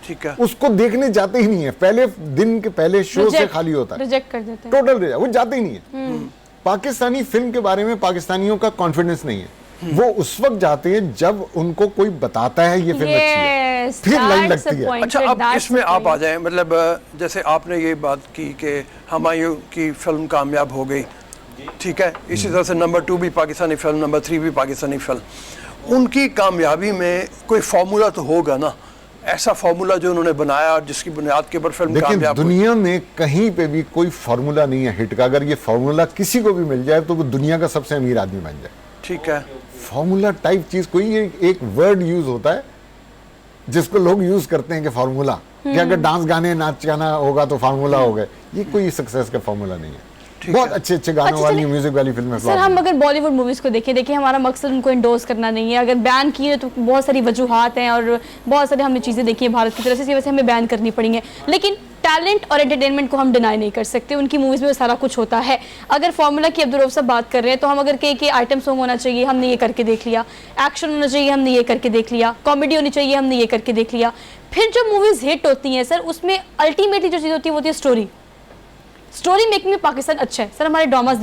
[SPEAKER 2] ठीक है।
[SPEAKER 11] उसको देखने जाते ही नहीं है, पहले दिन के पहले शो से खाली होता है,
[SPEAKER 1] रिजेक्ट कर देते हैं,
[SPEAKER 11] टोटल रिजेक्ट, वो जाते ही नहीं है। पाकिस्तानी फिल्म के बारे में पाकिस्तानियों का कॉन्फिडेंस नहीं है, वो उस वक्त जाते हैं जब उनको कोई बताता है ये फिल्म अच्छी है, फिर लाइन लगती है।
[SPEAKER 2] अच्छा, अब इसमें आप आ जाएं, मतलब जैसे आपने ये बात की कि हुमायूं की फिल्म कामयाब हो गई, ठीक है, इसी तरह से नंबर 2 भी पाकिस्तानी फिल्म, नंबर 3 भी पाकिस्तानी फिल्म। उनकी कामयाबी में कोई फार्मूला तो होगा ना, ऐसा फार्मूला जो उन्होंने बनाया और जिसकी बुनियाद के ऊपर फिल्म कामयाब हुई।
[SPEAKER 11] दुनिया में कहीं पे भी कोई फार्मूला नहीं है हिट का। अगर ये फार्मूला किसी को भी मिल जाए तो वो दुनिया का सबसे अमीर आदमी बन जाए।
[SPEAKER 2] ठीक है।
[SPEAKER 11] फार्मूला टाइप चीज कोई एक वर्ड यूज होता है जिसको लोग यूज करते हैं कि फार्मूला, कि अगर डांस गाने नाच गाना होगा तो फार्मूला हो गए, ये कोई सक्सेस का फार्मूला नहीं है। बहुत अच्छे गानों वाली, म्यूजिक वाली फिल्में।
[SPEAKER 1] सर हम अगर बॉलीवुड मूवीज को देखें, देखिए हमारा मकसद उनको इंडोर्स करना नहीं है। अगर बैन किए तो बहुत सारी वजूहात हैं और बहुत सारी हमने चीज़ें देखी हैं भारत की तरफ से, इसी वजह से हमें बैन करनी पड़ेंगे। लेकिन टैलेंट और एंटरटेनमेंट को हम डिनाई नहीं कर सकते, उनकी मूवीज़ में वो सारा कुछ होता है। अगर फार्मूला की अब्दुल रऊफ साहब बात कर रहे हैं तो हम अगर कहें कि आइटम सॉन्ग होना चाहिए, हमने ये करके देख लिया, एक्शन होना चाहिए, हमने ये करके देख लिया, कॉमेडी होनी चाहिए, हमने ये करके देख लिया। फिर जो मूवीज़ हिट होती हैं सर, उसमें अल्टीमेटली जो चीज़ होती है वो होती है स्टोरी। स्टोरी मेकिंग में पाकिस्तान अच्छा है सर। हमारे ड्रामास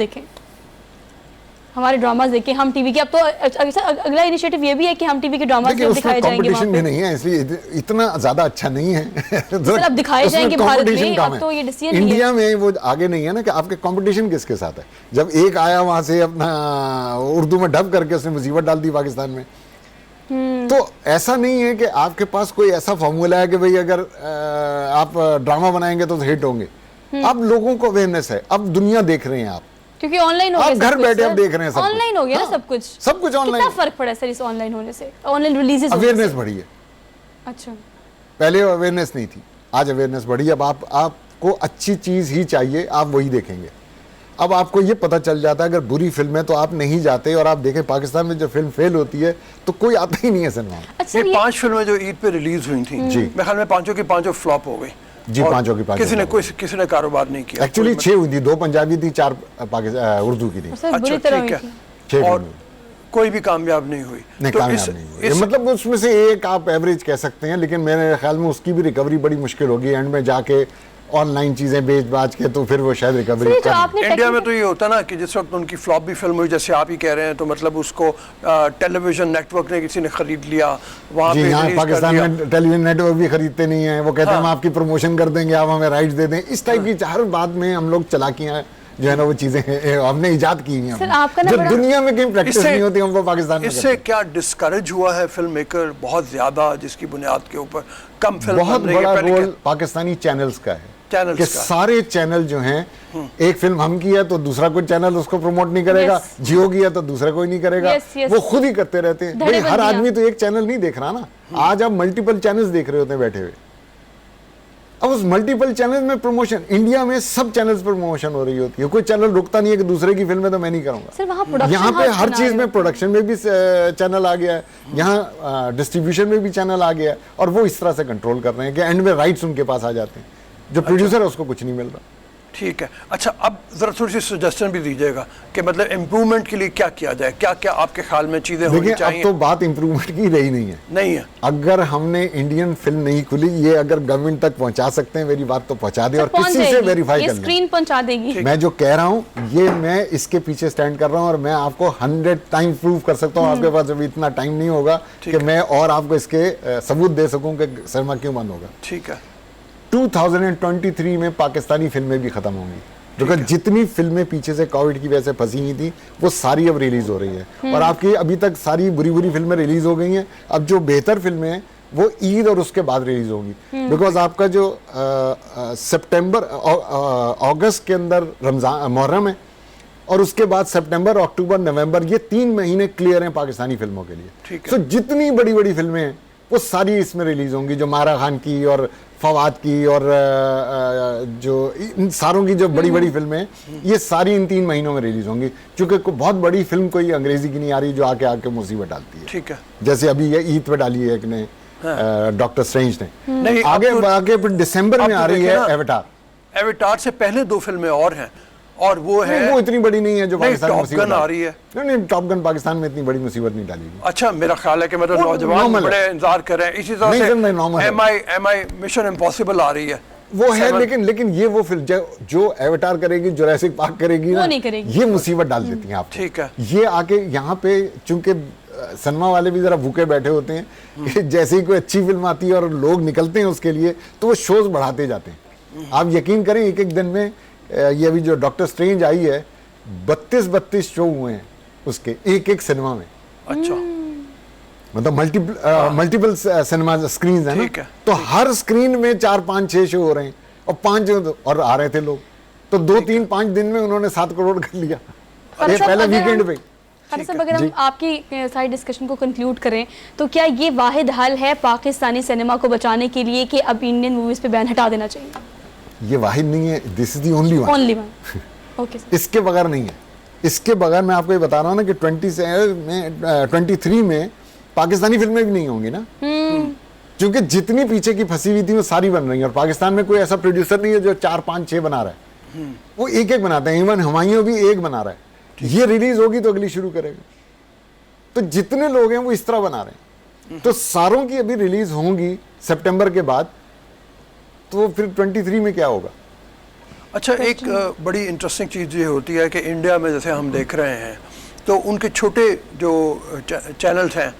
[SPEAKER 1] देखें, हम टीवी के, अब तो अगला इनिशिएटिव ये भी है कि हम टीवी के ड्रामास दिखाए जाएंगे वहाँ पे।
[SPEAKER 11] नहीं है इसलिए इतना ज्यादा अच्छा नहीं है
[SPEAKER 1] सर अब दिखाए जाएंगे भारत में, अब तो ये डिसीजन
[SPEAKER 11] इंडिया में वो आगे नहीं है ना कि आपके कंपटीशन किसके साथ है। जब एक आया वहां से अपना उर्दू में डब करके उसने मुसीबत डाल दी पाकिस्तान में, तो ऐसा नहीं है कि आपके पास कोई ऐसा फॉर्मूला है कि भाई अगर आप ड्रामा बनाएंगे तो हिट होंगे। अब लोगों को अवेयरनेस है, अब दुनिया देख रहे हैं आप,
[SPEAKER 1] क्योंकि ऑनलाइन हो गया,
[SPEAKER 11] आप घर बैठे आप देख रहे हैं,
[SPEAKER 1] ऑनलाइन हो गया ना सब कुछ ऑनलाइन। कितना फर्क पड़ा है सर इस ऑनलाइन होने से, ऑनलाइन रिलीजेस?
[SPEAKER 11] अवेयरनेस बढ़ी है।
[SPEAKER 1] अच्छा,
[SPEAKER 11] पहले अवेयरनेस नहीं थी, आज अवेयरनेस बढ़ी। अब आपको अच्छी चीज ही चाहिए, आप वही देखेंगे। अब आपको ये पता चल जाता है अगर बुरी फिल्म है तो आप नहीं जाते। और आप देखें पाकिस्तान में जब फिल्म फेल होती है तो कोई आता ही नहीं है सिनेमा में।
[SPEAKER 1] अच्छा,
[SPEAKER 2] ये 5 फिल्में जो ईद पे रिलीज हुई थी, मेरे ख्याल में 5 की 5 फ्लॉप हो गई
[SPEAKER 11] जी। 5 की 5
[SPEAKER 2] किसी ने कारोबार नहीं किया।
[SPEAKER 11] एक्चुअली 6 हुई थी, 2 पंजाबी थी, 4 उर्दू की थी।
[SPEAKER 2] अच्छा ठीक है, और कोई भी कामयाब नहीं हुई।
[SPEAKER 11] नहीं तो कामयाब नहीं हुई, मतलब उसमें से एक आप एवरेज कह सकते हैं, लेकिन मेरे ख्याल में उसकी भी रिकवरी बड़ी मुश्किल होगी एंड में जाके ऑनलाइन चीजें बेच बाज के, तो फिर वो शायद रिकवरी।
[SPEAKER 2] इंडिया में तो ये होता ना कि जिस वक्त उनकी फ्लॉप भी फिल्म हुई, जैसे आप ही कह रहे हैं, तो मतलब उसको टेलीविजन नेटवर्क ने किसी ने खरीद लिया, वहाँ पे
[SPEAKER 11] यहाँ पाकिस्तान में टेलीविजन नेटवर्क भी खरीदते नहीं है। वो कहते हैं हम आपकी प्रमोशन कर देंगे, आप हमें राइट्स दे दें। इस टाइप की हर बात में हम लोग चालाकियां जो है ना वो चीजें हमने इजाद की हैं, जो दुनिया में कहीं प्रैक्टिस नहीं होती, हम वो पाकिस्तान में।
[SPEAKER 2] इससे क्या डिस्करेज हुआ है फिल्म मेकर बहुत ज्यादा, जिसकी बुनियाद के ऊपर कम फिल्म?
[SPEAKER 11] बहुत बड़ा रोल पाकिस्तानी चैनल्स का है कि सारे चैनल जो हैं, एक फिल्म हम की है तो दूसरा कोई चैनल उसको प्रमोट नहीं करेगा, जियो की है तो दूसरा कोई नहीं करेगा, वो खुद ही करते रहते हैं। भाई हर आदमी तो एक चैनल नहीं देख रहा ना, आज आप मल्टीपल चैनल्स देख रहे होते हैं बैठे हुए। अब उस मल्टीपल चैनल में प्रमोशन, इंडिया में सब चैनल्स पर प्रमोशन हो रही होती है, कोई चैनल रुकता नहीं है कि दूसरे की फिल्म है तो मैं नहीं करूंगा। यहाँ पे हर चीज में प्रोडक्शन में भी चैनल आ गया है, यहाँ डिस्ट्रीब्यूशन में भी चैनल आ गया है, और वो इस तरह से कंट्रोल कर रहे हैं कि एंड में राइट्स उनके पास आ जाते हैं, जो प्रोड्यूसर है उसको कुछ नहीं मिल रहा।
[SPEAKER 2] ठीक है, अच्छा अब जरा थोड़ी सी सजेशन भी दीजिएगा कि मतलब इम्प्रूवमेंट के लिए क्या किया जाए, क्या क्या आपके ख्याल में चीजें होनी चाहिए?
[SPEAKER 11] अब तो बात इम्प्रूवमेंट की रही नहीं है। अगर हमने इंडियन फिल्म नहीं खुली, ये अगर गवर्नमेंट तक पहुंचा सकते हैं, मेरी बात तो पहुंचा दे और किसी से वेरीफाई कर
[SPEAKER 1] स्क्रीन पहुंचा देगी।
[SPEAKER 11] मैं जो कह रहा हूँ ये मैं इसके पीछे स्टैंड कर रहा हूँ, और मैं आपको 100 टाइम प्रूव कर सकता हूँ। आपके पास अभी इतना टाइम नहीं होगा कि मैं और आपको इसके सबूत दे सकूँ कि सिनेमा क्यों बंद होगा।
[SPEAKER 2] ठीक है,
[SPEAKER 11] 2023 में पाकिस्तानी फिल्में भी खत्म होंगी, क्योंकि जितनी फिल्में पीछे से कोविड की वजह से फंसी हुई थी वो सारी अब रिलीज हो रही है, और आपकी अभी तक सारी बुरी फिल्में रिलीज हो गई हैं। अब जो बेहतर फिल्में हैं वो ईद और उसके बाद रिलीज होंगी, बिकॉज आपका जो सितंबर अगस्त के अंदर रमजान मुहर्रम है, और उसके बाद सितंबर अक्टूबर नवंबर, ये 3 महीने क्लियर हैं पाकिस्तानी फिल्मों के लिए। तो जितनी बड़ी फिल्में हैं वो सारी इसमें रिलीज होंगी, जो मारा खान की और फवाद की और जो इन सारों की जो बड़ी फिल्में हैं, ये सारी इन 3 महीनों में रिलीज होंगी, क्योंकि बहुत बड़ी फिल्म कोई अंग्रेजी की नहीं आ रही जो आके मुसीबत डालती है।
[SPEAKER 2] ठीक है,
[SPEAKER 11] जैसे अभी ये ईद पे डाली है एक ने, डॉक्टर स्ट्रेंज ने, आगे फिर दिसंबर में आ रही है
[SPEAKER 2] एवेटार से पहले 2 फिल्में और हैं, और वो है
[SPEAKER 11] वो इतनी बड़ी नहीं है जो पाकिस्तान में
[SPEAKER 2] मुसीबत आ रही है।
[SPEAKER 11] नहीं, टॉप गन पाकिस्तान में इतनी बड़ी मुसीबत नहीं डाली।
[SPEAKER 2] अच्छा, मेरा ख्याल है कि मतलब नौजवान बड़े इंतजार कर रहे हैं, इसी तरह से एमआई मिशन इम्पॉसिबल आ रही है,
[SPEAKER 11] वो है, लेकिन ये वो फिल्म जो एवेटार करेगी, जुरासिक पार्क करेगी ना, ये मुसीबत डाल देती है आपको।
[SPEAKER 2] ठीक है,
[SPEAKER 11] ये आके यहाँ पे चूंकि सिनेमा वाले भी जरा भूखे बैठे होते हैं, जैसे ही कोई अच्छी फिल्म आती है और लोग निकलते हैं उसके लिए, तो वो शोज बढ़ाते जाते हैं। आप यकीन करें, एक दिन में ये अभी जो डॉक्टर स्ट्रेंज आई है, 32 शो हुए हैं उसके एक सिनेमा में।
[SPEAKER 2] अच्छा,
[SPEAKER 11] मतलब मल्टीपल सिनेमा स्क्रीन है ना, तो हर स्क्रीन में 4, 5, 6 शो हो रहे हैं, और 5 और आ रहे थे लोग, तो 2, 3, 5 दिन में उन्होंने 7 करोड़ कर लिया, ये पहले वीकेंड पे।
[SPEAKER 1] अगर हम आपकी सारी डिस्कशन को कंक्लूड करें तो क्या ये वाहिद हल है पाकिस्तानी सिनेमा को बचाने के लिए कि अब इंडियन मूवीज पे बैन हटा देना चाहिए?
[SPEAKER 11] ये वाहिद नहीं है, this is the only one.
[SPEAKER 1] Okay sir.
[SPEAKER 11] इसके बगैर नहीं है। इसके बगैर मैं आपको ये बता रहा हूँ ना कि 23 में पाकिस्तानी फिल्में भी नहीं होंगी ना, क्योंकि जितनी पीछे की फंसी हुई थी वो सारी बन रही है। और पाकिस्तान में कोई ऐसा प्रोड्यूसर नहीं है जो 4, 5, 6 बना रहा है, वो एक एक बनाते हैं। इवन हुमायूं भी एक बना रहा है, ये रिलीज होगी तो अगली शुरू करेगा। तो जितने लोग हैं वो इस तरह बना रहे हैं, तो सारों की अभी रिलीज होंगी सितंबर के बाद, तो फिर 23 में क्या होगा।
[SPEAKER 2] अच्छा, एक बड़ी इंटरेस्टिंग चीज़ ये होती है कि इंडिया में जैसे हम देख रहे हैं तो उनके छोटे जो चैनल्स हैं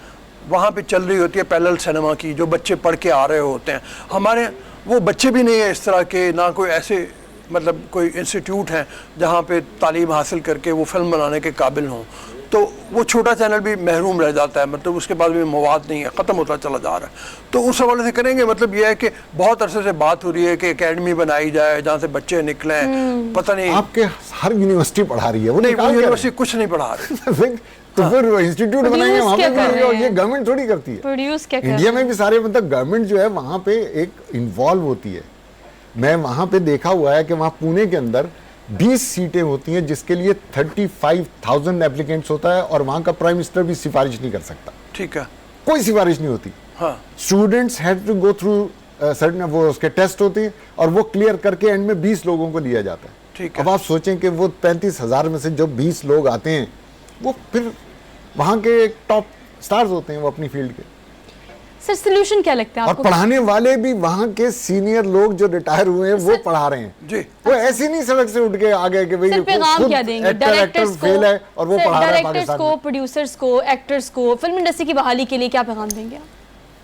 [SPEAKER 2] वहाँ पे चल रही होती है पैरेलल सिनेमा की, जो बच्चे पढ़ के आ रहे होते हैं। हमारे वो बच्चे भी नहीं है इस तरह के, ना कोई ऐसे मतलब कोई इंस्टीट्यूट हैं जहाँ पे तालीम हासिल करके वो फिल्म बनाने के काबिल हों, तो वो छोटा चैनल भी महरूम रह जाता है, मतलब उसके पास भी मवाद नहीं है, ख़त्म होता चला जा रहा है। तो उस हवाले से करेंगे, मतलब ये है कि बहुत अरसे से बात हो रही है कि एकेडमी बनाई जाए जहाँ से बच्चे निकलें, पता नहीं
[SPEAKER 11] आपके हर यूनिवर्सिटी पढ़ा रही है, वो
[SPEAKER 2] नहीं, वो यूनिवर्सिटी कुछ नहीं पढ़ा रही
[SPEAKER 11] तो फिर इंस्टीट्यूट बनाएंगे वहाँ पे, ये गवर्नमेंट थोड़ी करती है।
[SPEAKER 1] प्रोड्यूस क्या
[SPEAKER 11] इंडिया में भी सारे मतलब गवर्नमेंट जो है वहाँ पे एक इन्वॉल्व होती है। मैं वहाँ पे देखा हुआ है कि वहाँ पुणे के अंदर 20 सीटें होती हैं जिसके लिए 35,000 एप्लीकेंट्स होता है, और वहाँ का प्राइम मिनिस्टर भी सिफारिश नहीं कर सकता।
[SPEAKER 2] ठीक है,
[SPEAKER 11] कोई सिफारिश नहीं होती।
[SPEAKER 2] हाँ,
[SPEAKER 11] students had to go through certain, वो उसके टेस्ट होते हैं और वो क्लियर करके एंड में 20 लोगों को लिया जाता है।
[SPEAKER 2] ठीक है।
[SPEAKER 11] अब आप सोचें कि वो 35,000 में से जो 20 लोग आते हैं वो फिर वहाँ के टॉप स्टार्स होते हैं वो अपनी फील्ड के।
[SPEAKER 1] सर सोल्यूशन क्या लगता है
[SPEAKER 11] और
[SPEAKER 1] आपको?
[SPEAKER 11] पढ़ाने वाले भी वहाँ के सीनियर लोग जो रिटायर हुए हैं वो पढ़ा रहे हैं
[SPEAKER 2] जी।
[SPEAKER 11] वो ऐसी नहीं सड़क से उठ के आ गए कि भाई
[SPEAKER 1] पैगाम क्या देंगे डायरेक्टर्स को,
[SPEAKER 11] फेल है और वो पढ़ा रहा है
[SPEAKER 1] डायरेक्टर्स
[SPEAKER 11] पाकिस्तान
[SPEAKER 1] को,
[SPEAKER 11] में।
[SPEAKER 1] प्रोड्यूसर्स को, एक्टर्स को, फिल्म इंडस्ट्री की बहाली के लिए क्या पैगाम देंगे आप?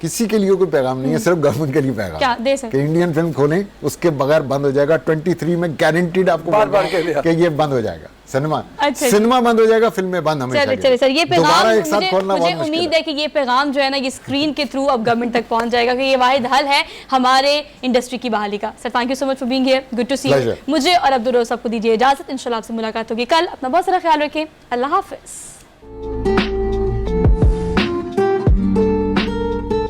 [SPEAKER 11] किसी के लिए कोई पैगाम नहीं है, सिर्फ गवर्नमेंट के लिए पैगाम
[SPEAKER 1] क्या दे सकते?
[SPEAKER 11] कि इंडियन फिल्म खोलें, उसके बगैर बंद हो जाएगा। 23 में गारंटीड आपको
[SPEAKER 2] बार-बार कह दिया
[SPEAKER 11] कि ये बंद हो जाएगा। सिनेमा
[SPEAKER 1] अच्छा,
[SPEAKER 11] सिनेमा बंद हो जाएगा, फिल्में बंद हमेशा के लिए।
[SPEAKER 1] चलिए सर, ये
[SPEAKER 11] दोबारा एक
[SPEAKER 1] पैगाम
[SPEAKER 11] साथ खोलना
[SPEAKER 1] मुझे
[SPEAKER 11] बहुत मुश्किल
[SPEAKER 1] उम्मीद है कि ये पैगाम जो है ना ये स्क्रीन के थ्रू अब गवर्नमेंट तक पहुंच जाएगा कि ये वाहिद हल है हमारे इंडस्ट्री की बहाली का। Sir thank you so much for being here, good to see you. मुझे और अब्दुल रोज़ सबको दीजिए इजाजत, इंशाल्लाह आपसे मुलाकात होगी कल। अपना बहुत सारा ख्याल रखें, अल्लाह हाफिज।